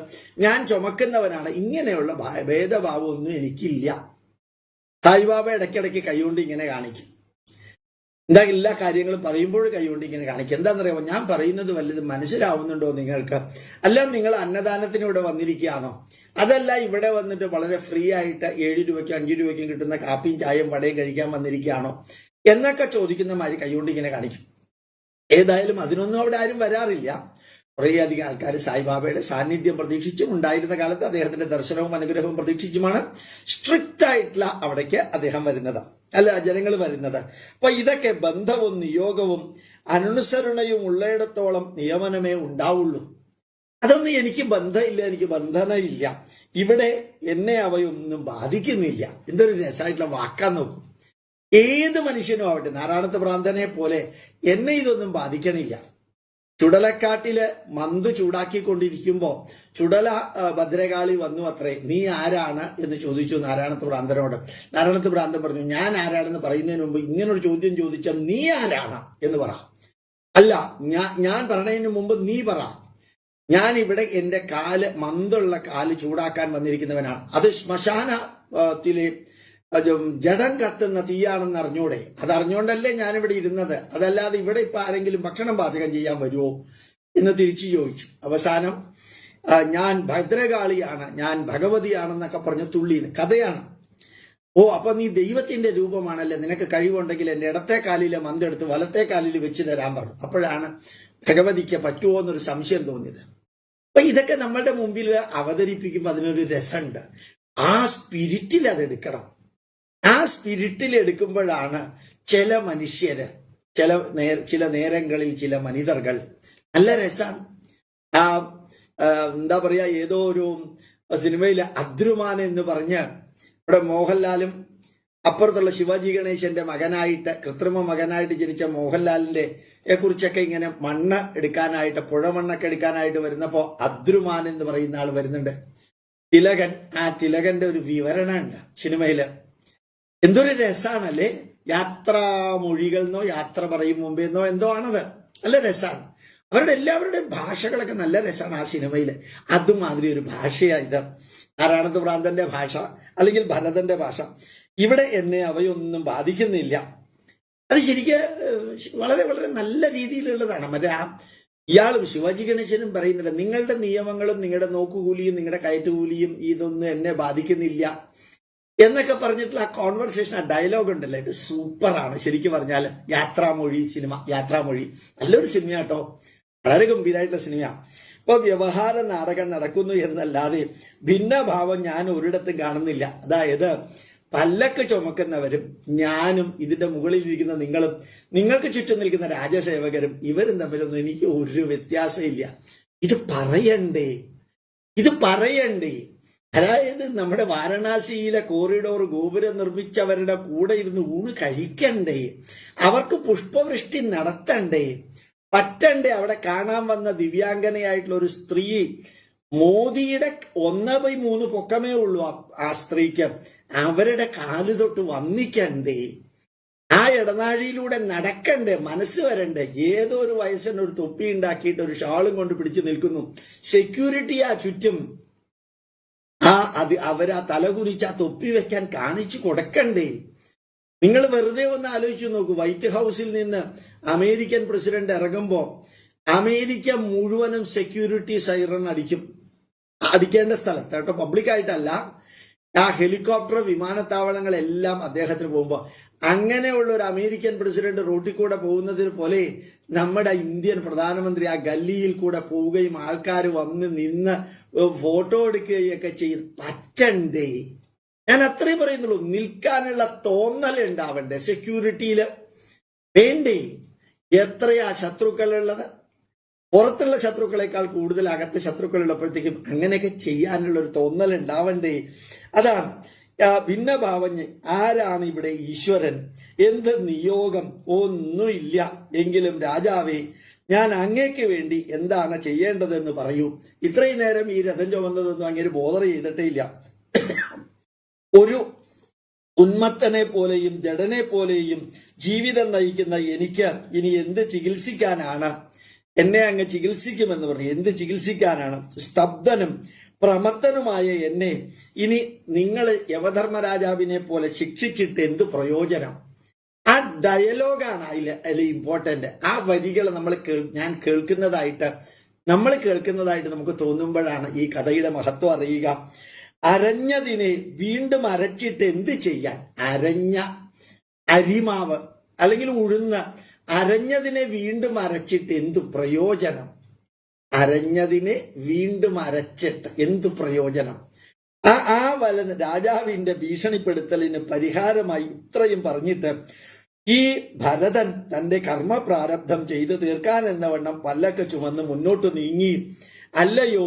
ഞാൻ ചുമക്കുന്നവനാണ്. ഇങ്ങനെയുള്ള ഭേദഭാവമൊന്നും എനിക്കില്ല. സായിബാബ ഇടയ്ക്കിടയ്ക്ക് കൈകൊണ്ട് ഇങ്ങനെ കാണിക്കും. എന്താ എല്ലാ കാര്യങ്ങളും പറയുമ്പോഴും കൈകൊണ്ട് ഇങ്ങനെ കാണിക്കും. എന്താണെന്നറിയാമോ, ഞാൻ പറയുന്നത് വല്ലതും മനസ്സിലാവുന്നുണ്ടോ നിങ്ങൾക്ക്? അല്ല നിങ്ങൾ അന്നദാനത്തിന് ഇവിടെ വന്നിരിക്കുകയാണോ? അതല്ല ഇവിടെ വന്നിട്ട് വളരെ ഫ്രീ ആയിട്ട് 7 രൂപയ്ക്കും 5 രൂപയ്ക്കും കിട്ടുന്ന കാപ്പിയും ചായയും വടയും കഴിക്കാൻ വന്നിരിക്കുകയാണോ എന്നൊക്കെ ചോദിക്കുന്ന മാതിരി കൈകൊണ്ട് ഇങ്ങനെ കാണിക്കും. ഏതായാലും അതിനൊന്നും അവിടെ ആരും വരാറില്ല. കുറേയധികം ആൾക്കാർ സായിബാബയുടെ സാന്നിധ്യം പ്രതീക്ഷിച്ചും ഉണ്ടായിരുന്ന കാലത്ത് അദ്ദേഹത്തിന്റെ ദർശനവും അനുഗ്രഹവും പ്രതീക്ഷിച്ചുമാണ് സ്ട്രിക്റ്റ് ആയിട്ടുള്ള അവിടേക്ക് അദ്ദേഹം വരുന്നത്, അല്ല ജനങ്ങൾ വരുന്നത്. അപ്പൊ ഇതൊക്കെ ബന്ധവും നിയോഗവും അനുസരണയും ഉള്ളിടത്തോളം നിയമനമേ ഉണ്ടാവുള്ളൂ. അതൊന്നും എനിക്ക് ബന്ധമില്ല, എനിക്ക് ബന്ധനമില്ല. ഇവിടെ എന്നെ അവയൊന്നും ബാധിക്കുന്നില്ല. എന്തൊരു രസമായിട്ടുള്ള വാക്കാൻ നോക്കും. ഏത് മനുഷ്യനും ആവട്ടെ, നാരായണത്ത് ഭ്രാന്തനെ പോലെ എന്നെ ഇതൊന്നും ബാധിക്കണില്ല. ചുടലക്കാട്ടില് മന്ത് ചൂടാക്കിക്കൊണ്ടിരിക്കുമ്പോ ചുടല ഭദ്രകാളി വന്നു അത്രേ. നീ ആരാണ് എന്ന് ചോദിച്ചു നാരായണത്ത് ഭ്രാന്തനോട്. നാരായണത്ത് ഭ്രാന്തൻ പറഞ്ഞു, ഞാൻ ആരാണെന്ന് പറയുന്നതിന് മുമ്പ് ഇങ്ങനൊരു ചോദ്യം ചോദിച്ചാൽ നീ ആരാണ് എന്ന് പറ. അല്ല, ഞാൻ പറഞ്ഞതിന് മുമ്പ് നീ പറ. ഞാൻ ഇവിടെ എന്റെ മന്തുള്ള കാല് ചൂടാക്കാൻ വന്നിരിക്കുന്നവനാണ്. അത് ശ്മശാനത്തിലെ ജഡം കത്തുന്ന തീയാണെന്ന് അറിഞ്ഞൂടെ? അതറിഞ്ഞോണ്ടല്ലേ ഞാനിവിടെ ഇരുന്നത്. അതല്ലാതെ ഇവിടെ ഇപ്പൊ ആരെങ്കിലും ഭക്ഷണം പാചകം ചെയ്യാൻ വരുമോ എന്ന് തിരിച്ചു ചോദിച്ചു. അവസാനം ഞാൻ ഭദ്രകാളിയാണ്, ഞാൻ ഭഗവതിയാണെന്നൊക്കെ പറഞ്ഞ് തുള്ളിന്ന് കഥയാണ്. ഓ, അപ്പൊ നീ ദൈവത്തിന്റെ രൂപമാണല്ലേ, നിനക്ക് കഴിവുണ്ടെങ്കിൽ എന്റെ ഇടത്തെ കാലിലെ മന്തെടുത്ത് വലത്തെ കാലിൽ വെച്ച് തരാൻ പറഞ്ഞു. അപ്പോഴാണ് ഭഗവതിക്ക് പറ്റുമോ എന്നൊരു സംശയം തോന്നിയത്. അപ്പൊ ഇതൊക്കെ നമ്മളുടെ മുമ്പിൽ അവതരിപ്പിക്കുമ്പോൾ അതിനൊരു രസമുണ്ട്. ആ സ്പിരിറ്റിൽ അതെടുക്കണം. ആ സ്പിരിറ്റിൽ എടുക്കുമ്പോഴാണ് ചില മനുഷ്യര്, ചില നേരങ്ങളിൽ ചില മനിതர்கள் നല്ല രസാണ്. എന്താ പറയാ, ഏതോ ഒരു സിനിമയിലെ അദ്രുമാൻ എന്ന് പറഞ്ഞ് ഇവിടെ മോഹൻലാലും അപ്പുറത്തുള്ള ശിവാജി ഗണേശന്റെ മകനായിട്ട്, കൃത്രിമ മകനായിട്ട് ജനിച്ച മോഹൻലാലിന്റെ കുറിച്ചൊക്കെ ഇങ്ങനെ മണ്ണ് എടുക്കാനായിട്ട്, പുഴമണ്ണൊക്കെ എടുക്കാനായിട്ട് വരുന്നപ്പോ അദ്രുമാൻ എന്ന് പറയുന്ന ആൾ വരുന്നുണ്ട്. തിലകൻ, ആ തിലകന്റെ ഒരു വിവരണം ഉണ്ട് സിനിമയില്. എന്തൊരു രസാണല്ലേ. യാത്രാമൊഴികൾ എന്നോ യാത്ര പറയും മുമ്പേന്നോ എന്തോ ആണത്. നല്ല രസാണ്. അവരുടെ എല്ലാവരുടെയും ഭാഷകളൊക്കെ നല്ല രസമാണ് ആ സിനിമയിൽ. അതുമാതിരി ഒരു ഭാഷയായത് നാരായണത്ത് ഭ്രാന്തന്റെ ഭാഷ, അല്ലെങ്കിൽ ഭരതന്റെ ഭാഷ. ഇവിടെ എന്നെ അവയൊന്നും ബാധിക്കുന്നില്ല. അത് ശരിക്ക് വളരെ വളരെ നല്ല രീതിയിലുള്ളതാണ്. മറ്റേ ഇയാളും ശിവാജി ഗണേശനും പറയുന്നില്ല, നിങ്ങളുടെ നിയമങ്ങളും നിങ്ങളുടെ നോക്കുകൂലിയും നിങ്ങളുടെ കയറ്റുകൂലിയും ഇതൊന്നും എന്നെ ബാധിക്കുന്നില്ല എന്നൊക്കെ പറഞ്ഞിട്ടുള്ള ആ കോൺവെർസേഷൻ, ആ ഡയലോഗ് ഉണ്ടല്ലോ, ഇത് സൂപ്പറാണ്. ശരിക്കും പറഞ്ഞാൽ യാത്രാമൊഴി സിനിമ, യാത്രാമൊഴി നല്ലൊരു സിനിമ കേട്ടോ, വളരെ ഗംഭീരമായിട്ടുള്ള സിനിമയാണ്. ഇപ്പൊ വ്യവഹാര നാടകം നടക്കുന്നു എന്നല്ലാതെ ഭിന്നഭാവം ഞാൻ ഒരിടത്തും കാണുന്നില്ല. അതായത് പല്ലക്ക് ചുമക്കുന്നവരും ഞാനും ഇതിന്റെ മുകളിലിരിക്കുന്ന നിങ്ങളും നിങ്ങൾക്ക് ചുറ്റും നിൽക്കുന്ന രാജസേവകരും ഇവരും തമ്മിലൊന്നും എനിക്ക് ഒരു വ്യത്യാസമില്ല. ഇത് പറയണ്ടേ? അതായത് നമ്മുടെ വാരണാസിയിലെ കോറിഡോർ ഗോപുരം നിർമ്മിച്ചവരുടെ കൂടെ ഇരുന്ന് ഊണ് കഴിക്കണ്ടേ, അവർക്ക് പുഷ്പവൃഷ്ടി നടത്തണ്ടേ, പറ്റണ്ടേ? അവിടെ കാണാൻ വന്ന ദിവ്യാംഗനയായിട്ടുള്ള ഒരു സ്ത്രീ, മോദിയുടെ 1/3 പൊക്കമേ ഉള്ളൂ ആ സ്ത്രീക്ക്, അവരുടെ കാല് തൊട്ട് വന്നിക്കണ്ടേ, ആ ഇടനാഴിയിലൂടെ നടക്കണ്ടേ, മനസ്സ് വരണ്ടേ? ഏതോ ഒരു വയസ്സിന് ഒരു തൊപ്പി ഉണ്ടാക്കിയിട്ട് ഒരു ഷാളും കൊണ്ട് പിടിച്ചു നിൽക്കുന്നു, സെക്യൂരിറ്റിയാ ചുറ്റും. അവരാ തലകുനിച്ച് ആ തൊപ്പി വെക്കാൻ കാണിച്ചു കൊടുക്കണ്ടേ? നിങ്ങൾ വെറുതെ ഒന്ന് ആലോചിച്ചു നോക്കൂ. വൈറ്റ് ഹൗസിൽ നിന്ന് അമേരിക്കൻ പ്രസിഡന്റ് ഇറങ്ങുമ്പോ അമേരിക്ക മുഴുവനും സെക്യൂരിറ്റി സൈറൺ അടിക്കേണ്ട സ്ഥലത്ത് കേട്ടോ, പബ്ലിക്കായിട്ടല്ല. ആ ഹെലികോപ്റ്റർ വിമാനത്താവളങ്ങളെല്ലാം അദ്ദേഹത്തിന് പോകുമ്പോ അങ്ങനെയുള്ള ഒരു അമേരിക്കൻ പ്രസിഡന്റ് റോട്ടിൽ കൂടെ പോകുന്നതിന് പോലെ നമ്മുടെ ഇന്ത്യൻ പ്രധാനമന്ത്രി ആ ഗല്ലിയിൽ കൂടെ പോവുകയും ആൾക്കാർ വന്ന് നിന്ന് ഫോട്ടോ എടുക്കുകയൊക്കെ ചെയ്ത് പറ്റണ്ടേ? ഞാൻ അത്രയും പറയുന്നുള്ളൂ. നിൽക്കാനുള്ള തോന്നൽ ഉണ്ടാവണ്ടേ? സെക്യൂരിറ്റിയില് വേണ്ടേ? എത്രയാ ശത്രുക്കളുള്ളത്? പുറത്തുള്ള ശത്രുക്കളെക്കാൾ കൂടുതൽ അകത്ത് ശത്രുക്കളുള്ളപ്പോഴത്തേക്കും അങ്ങനെയൊക്കെ ചെയ്യാനുള്ള ഒരു തോന്നൽ ഉണ്ടാവണ്ടേ? അതാണ് ഭിന്നഭാവഞ്ഞ് ആരാണ് ഇവിടെ ഈശ്വരൻ? എന്ത് നിയോഗം? ഒന്നുമില്ല. എങ്കിലും രാജാവേ, ഞാൻ അങ്ങേക്ക് വേണ്ടി എന്താണ് ചെയ്യേണ്ടതെന്ന് പറയൂ. ഇത്രയും നേരം ഈ രഥം ചുമന്നതൊന്നും അങ്ങേര് ബോധർ ചെയ്തിട്ടേ ഇല്ല. ഒരു ഉന്മത്തനെ പോലെയും ജഡനെ പോലെയും ജീവിതം നയിക്കുന്ന എനിക്ക് ഇനി എന്ത് ചികിത്സിക്കാനാണ്? എന്നെ അങ്ങ് ചികിത്സിക്കുമെന്ന് പറഞ്ഞു. എന്ത് ചികിത്സിക്കാനാണ്? സ്തബ്ധനും പ്രമത്തനുമായ എന്നെ ഇനി നിങ്ങൾ യമധർമ്മരാജാവിനെ പോലെ ശിക്ഷിച്ചിട്ട് എന്ത് പ്രയോജനം? ആ ഡയലോഗാണ് അതിൽ ഇമ്പോർട്ടന്റ്. ആ വരികൾ ഞാൻ കേൾക്കുന്നതായിട്ട് നമുക്ക് തോന്നുമ്പോഴാണ് ഈ കഥയുടെ മഹത്വം അറിയുക. അരഞ്ഞതിനെ വീണ്ടും അരച്ചിട്ട് എന്ത് ചെയ്യാൻ? അരഞ്ഞ അരിമാവ് അല്ലെങ്കിൽ ഉഴുന്ന് അരഞ്ഞതിനെ വീണ്ടും അരച്ചിട്ട് എന്തു പ്രയോജനം? അരഞ്ഞതിനെ വീണ്ടും അരച്ചിട്ട് എന്തു പ്രയോജനം? ആ വലന് രാജാവിന്റെ ഭീഷണിപ്പെടുത്തലിന് പരിഹാരമായി ഇത്രയും പറഞ്ഞിട്ട് ഈ ഭരതൻ തന്റെ കർമ്മപ്രാരബ്ധം ചെയ്തു തീർക്കാൻ എന്നവണ്ണം പല്ലൊക്കെ ചുമന്ന് മുന്നോട്ട് നീങ്ങി. അല്ലയോ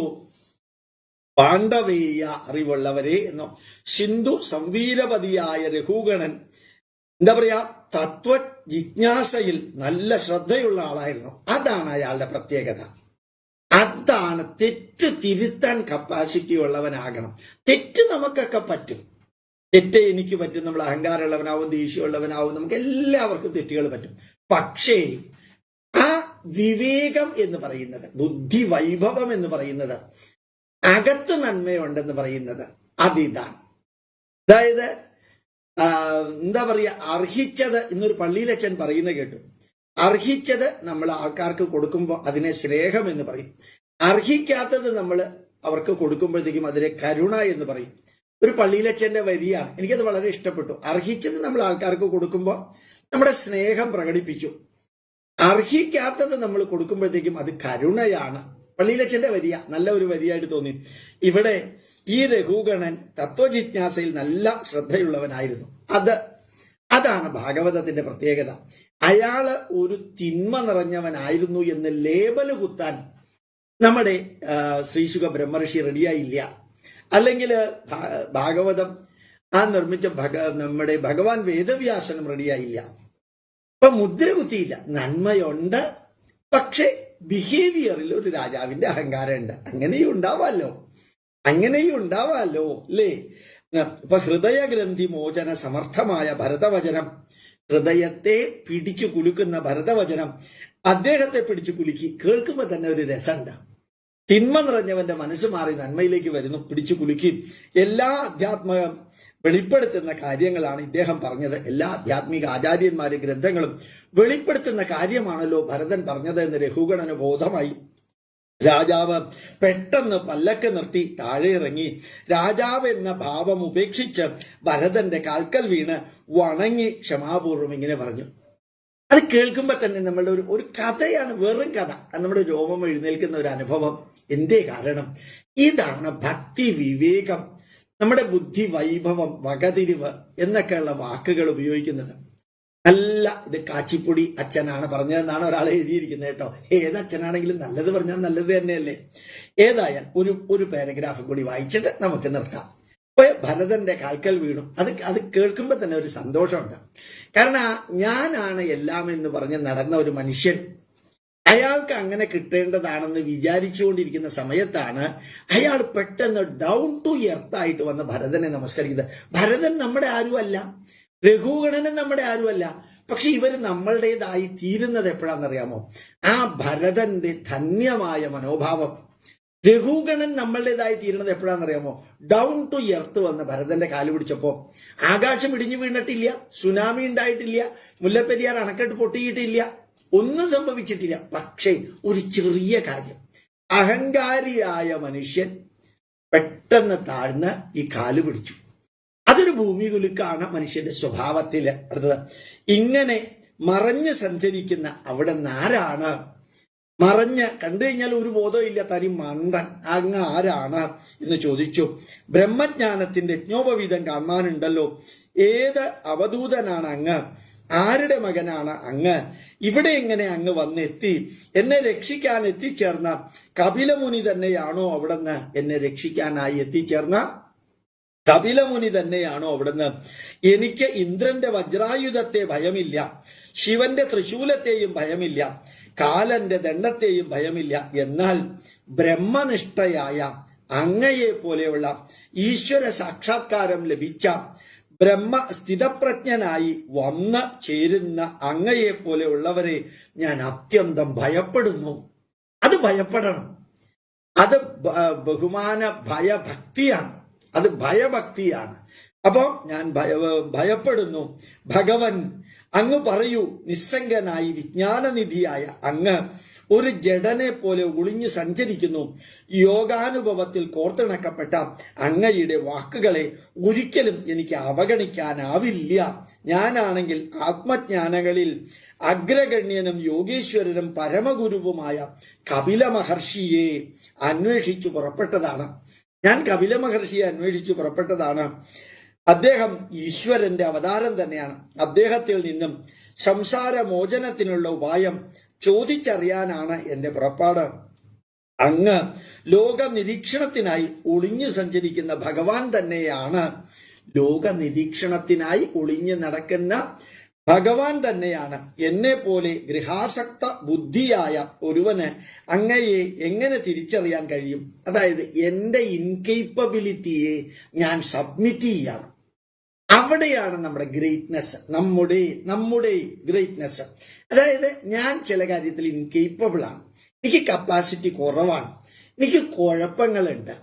പാണ്ഡവേയ അറിവുള്ളവരെ എന്നോ, സിന്ധു സംവീരപതിയായ രഘുഗണൻ എന്താ പറയാ, തത്വജിജ്ഞാസയിൽ നല്ല ശ്രദ്ധയുള്ള ആളായിരുന്നു. അതാണ് അയാളുടെ പ്രത്യേകത. അതാണ് തെറ്റ് തിരുത്താൻ കപ്പാസിറ്റി ഉള്ളവനാകണം. തെറ്റ് നമുക്കൊക്കെ പറ്റും. തെറ്റ് എനിക്ക് പറ്റും. നമ്മൾ അഹങ്കാരമുള്ളവനാവും, ദേഷ്യമുള്ളവനാവും, നമുക്ക് എല്ലാവർക്കും തെറ്റുകൾ പറ്റും. പക്ഷേ ആ വിവേകം എന്ന് പറയുന്നത്, ബുദ്ധി വൈഭവം എന്ന് പറയുന്നത്, അകത്ത് നന്മയുണ്ടെന്ന് പറയുന്നത് അതിതാണ്. അതായത് എന്താ പറയുക, അർഹിച്ചത് ഇന്നൊരു പള്ളിയിലച്ഛൻ പറയുന്ന കേട്ടു. അർഹിച്ചത് നമ്മൾ ആൾക്കാർക്ക് കൊടുക്കുമ്പോൾ അതിനെ സ്നേഹം എന്ന് പറയും. അർഹിക്കാത്തത് നമ്മൾ അവർക്ക് കൊടുക്കുമ്പോഴത്തേക്കും അതിനെ കരുണ എന്ന് പറയും. ഒരു പള്ളിയിലച്ഛന്റെ വരിയാണ്, എനിക്കത് വളരെ ഇഷ്ടപ്പെട്ടു. അർഹിച്ചത് നമ്മൾ ആൾക്കാർക്ക് കൊടുക്കുമ്പോൾ നമ്മുടെ സ്നേഹം പ്രകടിപ്പിക്കും. അർഹിക്കാത്തത് നമ്മൾ കൊടുക്കുമ്പോഴത്തേക്കും അത് കരുണയാണ്. പള്ളിയിലച്ഛന്റെ വരിയ നല്ല ഒരു വരിയായിട്ട് തോന്നി. ഇവിടെ ഈ രഘുഗണൻ തത്വജിജ്ഞാസയിൽ നല്ല ശ്രദ്ധയുള്ളവനായിരുന്നു. അതാണ് ഭാഗവതത്തിന്റെ പ്രത്യേകത. അയാള് ഒരു തിന്മ നിറഞ്ഞവനായിരുന്നു എന്ന് ലേബല് കുത്താൻ നമ്മുടെ ശ്രീശുക ബ്രഹ്മർഷി റെഡിയായില്ല. അല്ലെങ്കിൽ ഭാഗവതം നിർമ്മിച്ച നമ്മുടെ ഭഗവാൻ വേദവ്യാസനും റെഡിയായില്ല. അപ്പൊ മുദ്ര കുത്തിയില്ല. നന്മയുണ്ട്, പക്ഷെ ബിഹേവിയറിൽ ഒരു രാജാവിന്റെ അഹങ്കാരമുണ്ട്. അങ്ങനെയും ഉണ്ടാവാലോ അല്ലേ? ഇപ്പൊ ഹൃദയഗ്രന്ഥി മോചന സമർത്ഥമായ ഭരതവചനം, ഹൃദയത്തെ പിടിച്ചു കുലുക്കുന്ന ഭരതവചനം അദ്ദേഹത്തെ പിടിച്ചു കുലുക്കി. കേൾക്കുമ്പോ തന്നെ ഒരു രസമുണ്ട്. തിന്മ നിറഞ്ഞവന്റെ മനസ്സ് മാറി നന്മയിലേക്ക് വരുന്നു, പിടിച്ചു കുലുക്കി. എല്ലാ അധ്യാത്മം വെളിപ്പെടുത്തുന്ന കാര്യങ്ങളാണ് ഇദ്ദേഹം പറഞ്ഞത്. എല്ലാ ആധ്യാത്മിക ആചാര്യന്മാരും ഗ്രന്ഥങ്ങളും വെളിപ്പെടുത്തുന്ന കാര്യമാണല്ലോ ഭരതൻ പറഞ്ഞത് എന്ന് രഘുഗണന് ബോധമായി. രാജാവ് പെട്ടെന്ന് പല്ലക്ക് നിർത്തി താഴെ ഇറങ്ങി. രാജാവ് എന്ന ഭാവം ഉപേക്ഷിച്ച് ഭരതന്റെ കാൽക്കൽ വീണ് വണങ്ങി ക്ഷമാപൂർവം ഇങ്ങനെ പറഞ്ഞു. അത് കേൾക്കുമ്പോ തന്നെ നമ്മളുടെ ഒരു കഥയാണ്, വെറും കഥ. നമ്മുടെ രോമം എഴുന്നേൽക്കുന്ന ഒരു അനുഭവം. എന്തേ കാരണം? ഇതാണ് ഭക്തി വിവേകം, നമ്മുടെ ബുദ്ധി വൈഭവം, വകതിരിവ് എന്നൊക്കെയുള്ള വാക്കുകൾ ഉപയോഗിക്കുന്നത്. നല്ല ഇത് കാച്ചിപ്പൊടി അച്ഛനാണ് പറഞ്ഞതെന്നാണ് ഒരാൾ എഴുതിയിരിക്കുന്നത് കേട്ടോ. ഏത് അച്ഛനാണെങ്കിലും നല്ലത് പറഞ്ഞാൽ നല്ലത് തന്നെയല്ലേ. ഏതായാൽ ഒരു പാരഗ്രാഫ് കൂടി വായിച്ചിട്ട് നമുക്ക് നിർത്താം. അപ്പൊ ഭരതന്റെ കാൽക്കൽ വീണു. അത് കേൾക്കുമ്പോ തന്നെ ഒരു സന്തോഷമുണ്ട്. കാരണം ഞാനാണ് എല്ലാം എന്ന് പറഞ്ഞ് നടന്ന ഒരു മനുഷ്യൻ അയാൾക്ക് അങ്ങനെ കിട്ടേണ്ടതാണെന്ന് വിചാരിച്ചുകൊണ്ടിരിക്കുന്ന സമയത്താണ് അയാൾ പെട്ടെന്ന് ഡൗൺ ടു എർത്ത് ആയിട്ട് വന്ന് ഭരതനെ നമസ്കരിക്കുന്നത്. ഭരതൻ നമ്മുടെ ആരുമല്ല, രഘുഗണനും നമ്മുടെ ആരുമല്ല. പക്ഷെ ഇവർ നമ്മളുടേതായി തീരുന്നത് എപ്പോഴാണെന്നറിയാമോ? ആ ഭരതന്റെ ധന്യമായ മനോഭാവം. രഘുഗണൻ നമ്മളുടേതായി തീരുന്നത് എപ്പോഴാണെന്നറിയാമോ? ഡൗൺ ടു എർത്ത് വന്ന് ഭരതന്റെ കാല് പിടിച്ചപ്പോ ആകാശം ഇടിഞ്ഞു വീണിട്ടില്ല, സുനാമി ഉണ്ടായിട്ടില്ല, മുല്ലപ്പെരിയാർ അണക്കെട്ട് പൊട്ടിയിട്ടില്ല, ഒന്നും സംഭവിച്ചിട്ടില്ല. പക്ഷേ ഒരു ചെറിയ കാര്യം, അഹങ്കാരിയായ മനുഷ്യൻ പെട്ടെന്ന് താഴ്ന്ന് ഈ കാല് പിടിച്ചു. അതൊരു ഭൂമി കുലുക്കാണ് മനുഷ്യന്റെ സ്വഭാവത്തില്. അടുത്തത്, ഇങ്ങനെ മറഞ്ഞ് സഞ്ചരിക്കുന്ന അവിടെ നിന്ന് ആരാണ്? മറഞ്ഞ് കണ്ടു കഴിഞ്ഞാൽ ഒരു ബോധമില്ല, തനി മണ്ടൻ, അങ്ങ് ആരാണ് എന്ന് ചോദിച്ചു. ബ്രഹ്മജ്ഞാനത്തിന്റെ യജ്ഞോപവീതം കാണാനുണ്ടല്ലോ, ഏത് അവധൂതനാണ് അങ്ങ്? ആരുടെ മകനാണ് അങ്ങ്? ഇവിടെ എങ്ങനെ അങ്ങ് വന്നെത്തി? എന്നെ രക്ഷിക്കാൻ എത്തിച്ചേർന്ന കപിലമുനി തന്നെയാണോ അവിടുന്ന്? എന്നെ രക്ഷിക്കാനായി എത്തിച്ചേർന്ന കപിലമുനി തന്നെയാണോ അവിടുന്ന്? എനിക്ക് ഇന്ദ്രന്റെ വജ്രായുധത്തെ ഭയമില്ല, ശിവന്റെ തൃശൂലത്തെയും ഭയമില്ല, കാലന്റെ ദണ്ഡത്തെയും ഭയമില്ല. എന്നാൽ ബ്രഹ്മനിഷ്ഠയായ അങ്ങയെ പോലെയുള്ള ഈശ്വര സാക്ഷാത്കാരം ലഭിച്ച ബ്രഹ്മസ്ഥിതപ്രജ്ഞനായി വന്ന് ചേരുന്ന അങ്ങയെ പോലെയുള്ളവരെ ഞാൻ അത്യന്തം ഭയപ്പെടുന്നു. അത് ഭയപ്പെടണം. അത് ബഹുമാന ഭയഭക്തിയാണ്. അത് ഭയഭക്തിയാണ്. അപ്പോ ഞാൻ ഭയപ്പെടുന്നു. ഭഗവൻ, അങ്ങ് പറയൂ, നിസ്സംഗനായി വിജ്ഞാനനിധിയായ അങ്ങ് ഒരു ജഡനെ പോലെ ഒളിഞ്ഞു സഞ്ചരിക്കുന്നു. യോഗാനുഭവത്തിൽ കോർത്തിണക്കപ്പെട്ട അങ്ങയുടെ വാക്കുകളെ ഒരിക്കലും എനിക്ക് അവഗണിക്കാനാവില്ല. ഞാനാണെങ്കിൽ ആത്മജ്ഞാനങ്ങളിൽ അഗ്രഗണ്യനും യോഗീശ്വരനും പരമഗുരുവുമായ കപില മഹർഷിയെ അന്വേഷിച്ചു പുറപ്പെട്ടതാണ്. ഞാൻ കപില മഹർഷിയെ അന്വേഷിച്ചു പുറപ്പെട്ടതാണ്. അദ്ദേഹം ഈശ്വരന്റെ അവതാരം തന്നെയാണ്. അദ്ദേഹത്തിൽ നിന്നും സംസാര മോചനത്തിനുള്ള ഉപായം ചോദിച്ചറിയാനാണ് എന്റെ പുറപ്പാട്. അങ്ങ് ലോക നിരീക്ഷണത്തിനായി ഒളിഞ്ഞു സഞ്ചരിക്കുന്ന ഭഗവാൻ തന്നെയാണ്. ലോക നിരീക്ഷണത്തിനായി ഒളിഞ്ഞു നടക്കുന്ന ഭഗവാൻ തന്നെയാണ്. എന്നെ പോലെ ഗൃഹാസക്ത ബുദ്ധിയായ ഒരുവന് അങ്ങയെ എങ്ങനെ തിരിച്ചറിയാൻ കഴിയും? അതായത് എന്റെ ഇൻകേപ്പബിലിറ്റിയെ ഞാൻ സബ്മിറ്റ് ചെയ്യാണ്. അവിടെയാണ് നമ്മുടെ ഗ്രേറ്റ്നെസ്, നമ്മുടെ ഗ്രേറ്റ്നെസ്. അതായത് ഞാൻ ചില കാര്യത്തിൽ ഇൻകേപ്പബിൾ ആണ്, എനിക്ക് കപ്പാസിറ്റി കുറവാണ്, എനിക്ക് കുഴപ്പങ്ങളുണ്ട്.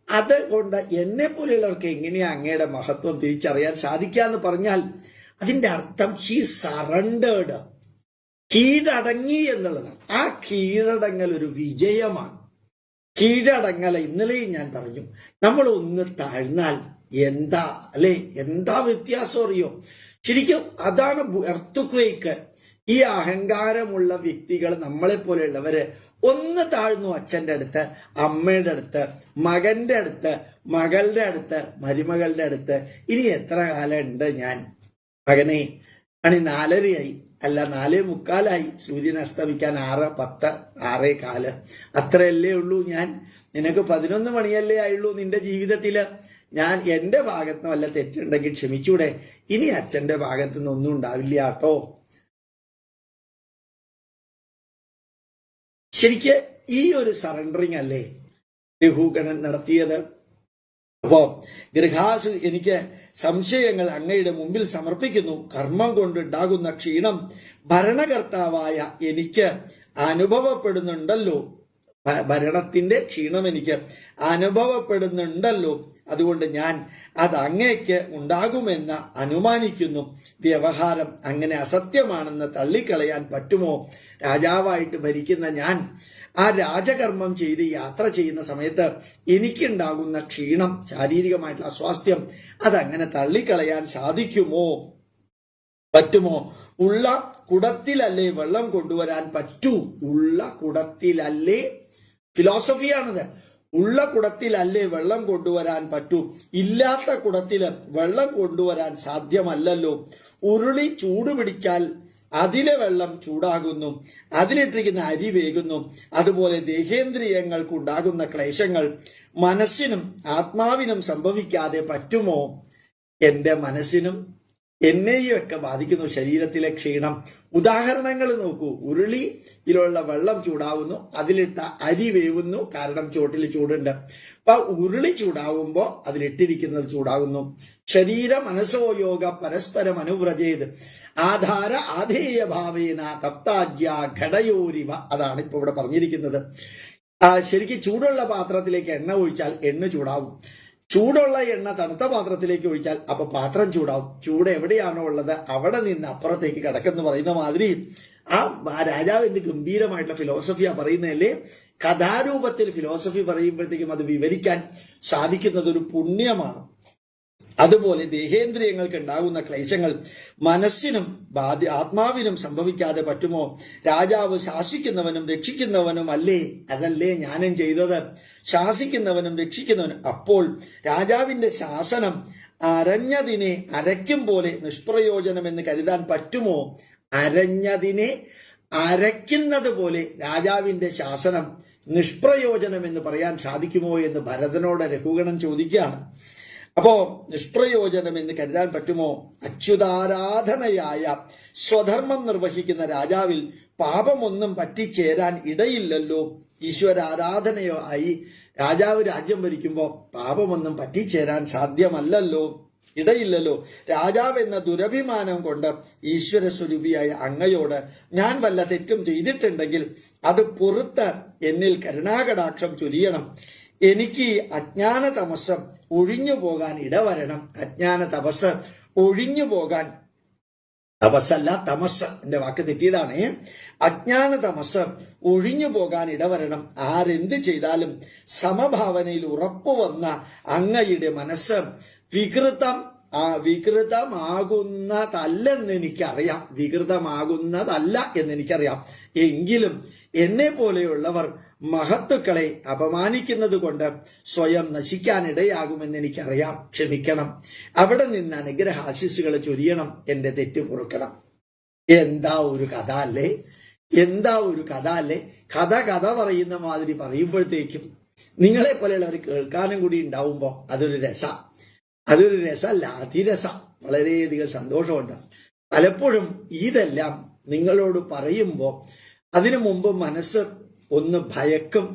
അത് കൊണ്ട് എന്നെ പോലെയുള്ളവർക്ക് എങ്ങനെയാ അങ്ങയുടെ മഹത്വം തിരിച്ചറിയാൻ സാധിക്കാന്ന് പറഞ്ഞാൽ അതിന്റെ അർത്ഥം ഹി സറണ്ടേർഡ്, കീഴടങ്ങി എന്നുള്ളതാണ്. ആ കീഴടങ്ങൽ ഒരു വിജയമാണ്. കീഴടങ്ങല ഇന്നലെയും ഞാൻ പറഞ്ഞു, നമ്മൾ ഒന്ന് താഴ്ന്നാൽ എന്താ വ്യത്യാസം അറിയോ? ശരിക്കും അതാണ് എർത്തുക്വേക്ക്. ഈ അഹങ്കാരമുള്ള വ്യക്തികൾ, നമ്മളെ പോലെയുള്ളവര് ഒന്ന് താഴ്ന്നു അച്ഛന്റെ അടുത്ത്, അമ്മയുടെ അടുത്ത്, മകന്റെ അടുത്ത്, മകളുടെ അടുത്ത്, മരുമകളുടെ അടുത്ത്. ഇനി എത്ര കാലം ഉണ്ട് ഞാൻ? മകനെ, മണി 4:30 അല്ല 4:45, സൂര്യൻ അസ്തമിക്കാൻ 6:10, 6:15, അത്രയല്ലേ ഉള്ളൂ ഞാൻ. നിനക്ക് 11 മണിയല്ലേ ആയുള്ളൂ നിന്റെ ജീവിതത്തില്. ഞാൻ എന്റെ ഭാഗത്ത് വല്ല തെറ്റുണ്ടെങ്കിൽ ക്ഷമിച്ചൂടെ? ഇനി അച്ഛന്റെ ഭാഗത്ത് നിന്നൊന്നും ഉണ്ടാവില്ല കേട്ടോ. ശരിക്ക് ഈ ഒരു സറണ്ടറിങ് അല്ലേ രഘുഗണൻ നടത്തിയത്? അപ്പോ ഗൃഹാസു, എനിക്ക് സംശയങ്ങൾ അങ്ങയുടെ മുമ്പിൽ സമർപ്പിക്കുന്നു. കർമ്മം കൊണ്ടുണ്ടാകുന്ന ക്ഷീണം ഭരണകർത്താവായ എനിക്ക് അനുഭവപ്പെടുന്നുണ്ടല്ലോ. ഭരണത്തിന്റെ ക്ഷീണം എനിക്ക് അനുഭവപ്പെടുന്നുണ്ടല്ലോ. അതുകൊണ്ട് ഞാൻ അത് അങ്ങേക്ക് ഉണ്ടാകുമെന്ന് അനുമാനിക്കുന്നു. വ്യവഹാരം അങ്ങനെ അസത്യമാണെന്ന് തള്ളിക്കളയാൻ പറ്റുമോ? രാജാവായിട്ട് ഭരിക്കുന്ന ഞാൻ ആ രാജകർമ്മം ചെയ്ത് യാത്ര ചെയ്യുന്ന സമയത്ത് എനിക്കുണ്ടാകുന്ന ക്ഷീണം, ശാരീരികമായിട്ടുള്ള അസ്വാസ്ഥ്യം, അതങ്ങനെ തള്ളിക്കളയാൻ സാധിക്കുമോ? പറ്റുമോ? ഉള്ള കുടത്തിലല്ലേ വെള്ളം കൊണ്ടുവരാൻ പറ്റൂ? ഉള്ള കുടത്തിലല്ലേ, ഫിലോസഫിയാണിത്. ഉള്ള കുടത്തിലല്ലേ വെള്ളം കൊണ്ടുവരാൻ പറ്റൂ, ഇല്ലാത്ത കുടത്തില് വെള്ളം കൊണ്ടുവരാൻ സാധ്യമല്ലല്ലോ. ഉരുളി ചൂട് പിടിച്ചാൽ അതിലെ വെള്ളം ചൂടാകുന്നു, അതിലിട്ടിരിക്കുന്ന അരി വേകുന്നു. അതുപോലെ ദേഹേന്ദ്രിയങ്ങൾക്കുണ്ടാകുന്ന ക്ലേശങ്ങൾ മനസ്സിനും ആത്മാവിനും സംഭവിക്കാതെ പറ്റുമോ? എന്റെ മനസ്സിനും എന്നെയും ഒക്കെ ബാധിക്കുന്നു ശരീരത്തിലെ ക്ഷീണം. ഉദാഹരണങ്ങൾ നോക്കൂ. ഉരുളിയിലുള്ള വെള്ളം ചൂടാവുന്നു, അതിലിട്ട അരി വേവുന്നു, കാരണം ചോട്ടിൽ ചൂടുണ്ട്. അപ്പൊ ഉരുളി ചൂടാവുമ്പോ അതിലിട്ടിരിക്കുന്നത് ചൂടാകുന്നു. ശരീര മനസ്സോ യോഗ പരസ്പരം അനുവ്രജേത് ആധാര ആധേയ ഭാവേന തപ്താജ്യ ഘടയോരിവ. അതാണ് ഇപ്പൊ ഇവിടെ പറഞ്ഞിരിക്കുന്നത്. ശരിക്കും ചൂടുള്ള പാത്രത്തിലേക്ക് എണ്ണ ഒഴിച്ചാൽ എണ്ണ ചൂടാവും. ചൂടുള്ള എണ്ണ തണുത്ത പാത്രത്തിലേക്ക് ഒഴിച്ചാൽ അപ്പൊ പാത്രം ചൂടാവും. ചൂട് എവിടെയാണോ ഉള്ളത് അവിടെ നിന്ന് അപ്പുറത്തേക്ക് കിടക്കെന്ന് പറയുന്ന മാതിരി ആ രാജാവ് എന്ത് ഗംഭീരമായിട്ടുള്ള ഫിലോസഫിയാ പറയുന്നതല്ലേ. കഥാരൂപത്തിൽ ഫിലോസഫി പറയുമ്പോഴത്തേക്കും അത് വിവരിക്കാൻ സാധിക്കുന്നത് ഒരു പുണ്യമാണ്. അതുപോലെ ദേഹേന്ദ്രിയങ്ങൾക്ക് ഉണ്ടാകുന്ന ക്ലേശങ്ങൾ മനസ്സിനും ആത്മാവിനും സംഭവിക്കാതെ പറ്റുമോ? രാജാവ് ശാസിക്കുന്നവനും രക്ഷിക്കുന്നവനും അല്ലേ? അതല്ലേ ഞാനും ചെയ്തത്, ശാസിക്കുന്നവനും രക്ഷിക്കുന്നവനും. അപ്പോൾ രാജാവിന്റെ ശാസനം അരഞ്ഞതിനെ അരയ്ക്കും പോലെ നിഷ്പ്രയോജനം എന്ന് കരുതാൻ പറ്റുമോ? അരഞ്ഞതിനെ അരയ്ക്കുന്നത് പോലെ രാജാവിന്റെ ശാസനം നിഷ്പ്രയോജനം എന്ന് പറയാൻ സാധിക്കുമോ എന്ന് ഭരതനോട് രഘുഗണൻ ചോദിക്കുകയാണ്. അപ്പോ നിഷ്പ്രയോജനം എന്ന് കരുതാൻ പറ്റുമോ? അച്യുതാരാധനയായ സ്വധർമ്മം നിർവഹിക്കുന്ന രാജാവിൽ പാപമൊന്നും പറ്റിച്ചേരാൻ ഇടയില്ലല്ലോ. ഈശ്വരാരാധനയോ ആയി രാജാവ് രാജ്യം ഭരിക്കുമ്പോ പാപമൊന്നും പറ്റിച്ചേരാൻ സാധ്യമല്ലല്ലോ, ഇടയില്ലല്ലോ. രാജാവ് എന്ന ദുരഭിമാനം കൊണ്ട് ഈശ്വര സ്വരൂപിയായ അങ്ങയോട് ഞാൻ വല്ല തെറ്റും ചെയ്തിട്ടുണ്ടെങ്കിൽ അത് പുറത്ത് എന്നിൽ കരുണാകടാക്ഷം ചൊരിയണം. എനിക്ക് അജ്ഞാന തമസ് ഒഴിഞ്ഞു പോകാൻ ഇടവരണം. അജ്ഞാന തപസ് ഒഴിഞ്ഞു പോകാൻ, തപസ്സല്ല തമസ്, എന്റെ വാക്ക് തെറ്റിയതാണ്. അജ്ഞാന തമസ് ഒഴിഞ്ഞു പോകാൻ ഇടവരണം. ആരെന്ത് ചെയ്താലും സമഭാവനയിൽ ഉറപ്പുവന്ന അങ്ങയുടെ മനസ്സ് വികൃതമാകുന്നതല്ലെന്ന് എനിക്കറിയാം. വികൃതമാകുന്നതല്ല എന്നെനിക്കറിയാം. എങ്കിലും എന്നെ പോലെയുള്ളവർ മഹത്തുക്കളെ അപമാനിക്കുന്നത് കൊണ്ട് സ്വയം നശിക്കാനിടയാകുമെന്ന് എനിക്കറിയാം. ക്ഷമിക്കണം. അവിടെ നിന്ന് അനുഗ്രഹാശിസുകൾ ചൊരിയണം. എന്റെ തെറ്റ് പൊറുക്കണം. എന്താ ഒരു കഥ അല്ലേ, എന്താ ഒരു കഥ അല്ലേ. കഥ പറയുന്ന മാതിരി പറയുമ്പോഴത്തേക്കും നിങ്ങളെ പോലെയുള്ളവർ കേൾക്കാനും കൂടി ഉണ്ടാവുമ്പോ അതൊരു രസമല്ല, അതിരസ. വളരെയധികം സന്തോഷമുണ്ട്. പലപ്പോഴും ഇതെല്ലാം നിങ്ങളോട് പറയുമ്പോൾ അതിനു മുമ്പ് മനസ്സ് ഒന്ന് ഭയക്കും.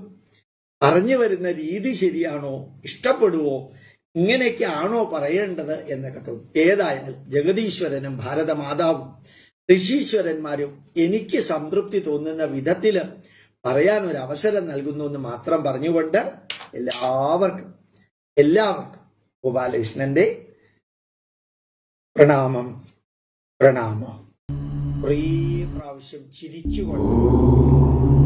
പറഞ്ഞു വരുന്ന രീതി ശരിയാണോ, ഇഷ്ടപ്പെടുവോ, ഇങ്ങനെയൊക്കെ ആണോ പറയേണ്ടത് എന്നൊക്കെ തോന്നും. ഏതായാലും ജഗതീശ്വരനും ഭാരതമാതാവും ഋഷീശ്വരന്മാരും എനിക്ക് സംതൃപ്തി തോന്നുന്ന വിധത്തില് പറയാൻ ഒരു അവസരം നൽകുന്നു എന്ന് മാത്രം പറഞ്ഞുകൊണ്ട് എല്ലാവർക്കും ഗോപാലകൃഷ്ണന്റെ പ്രണാമം. കുറേ പ്രാവശ്യം ചിരിച്ചുകൊണ്ട്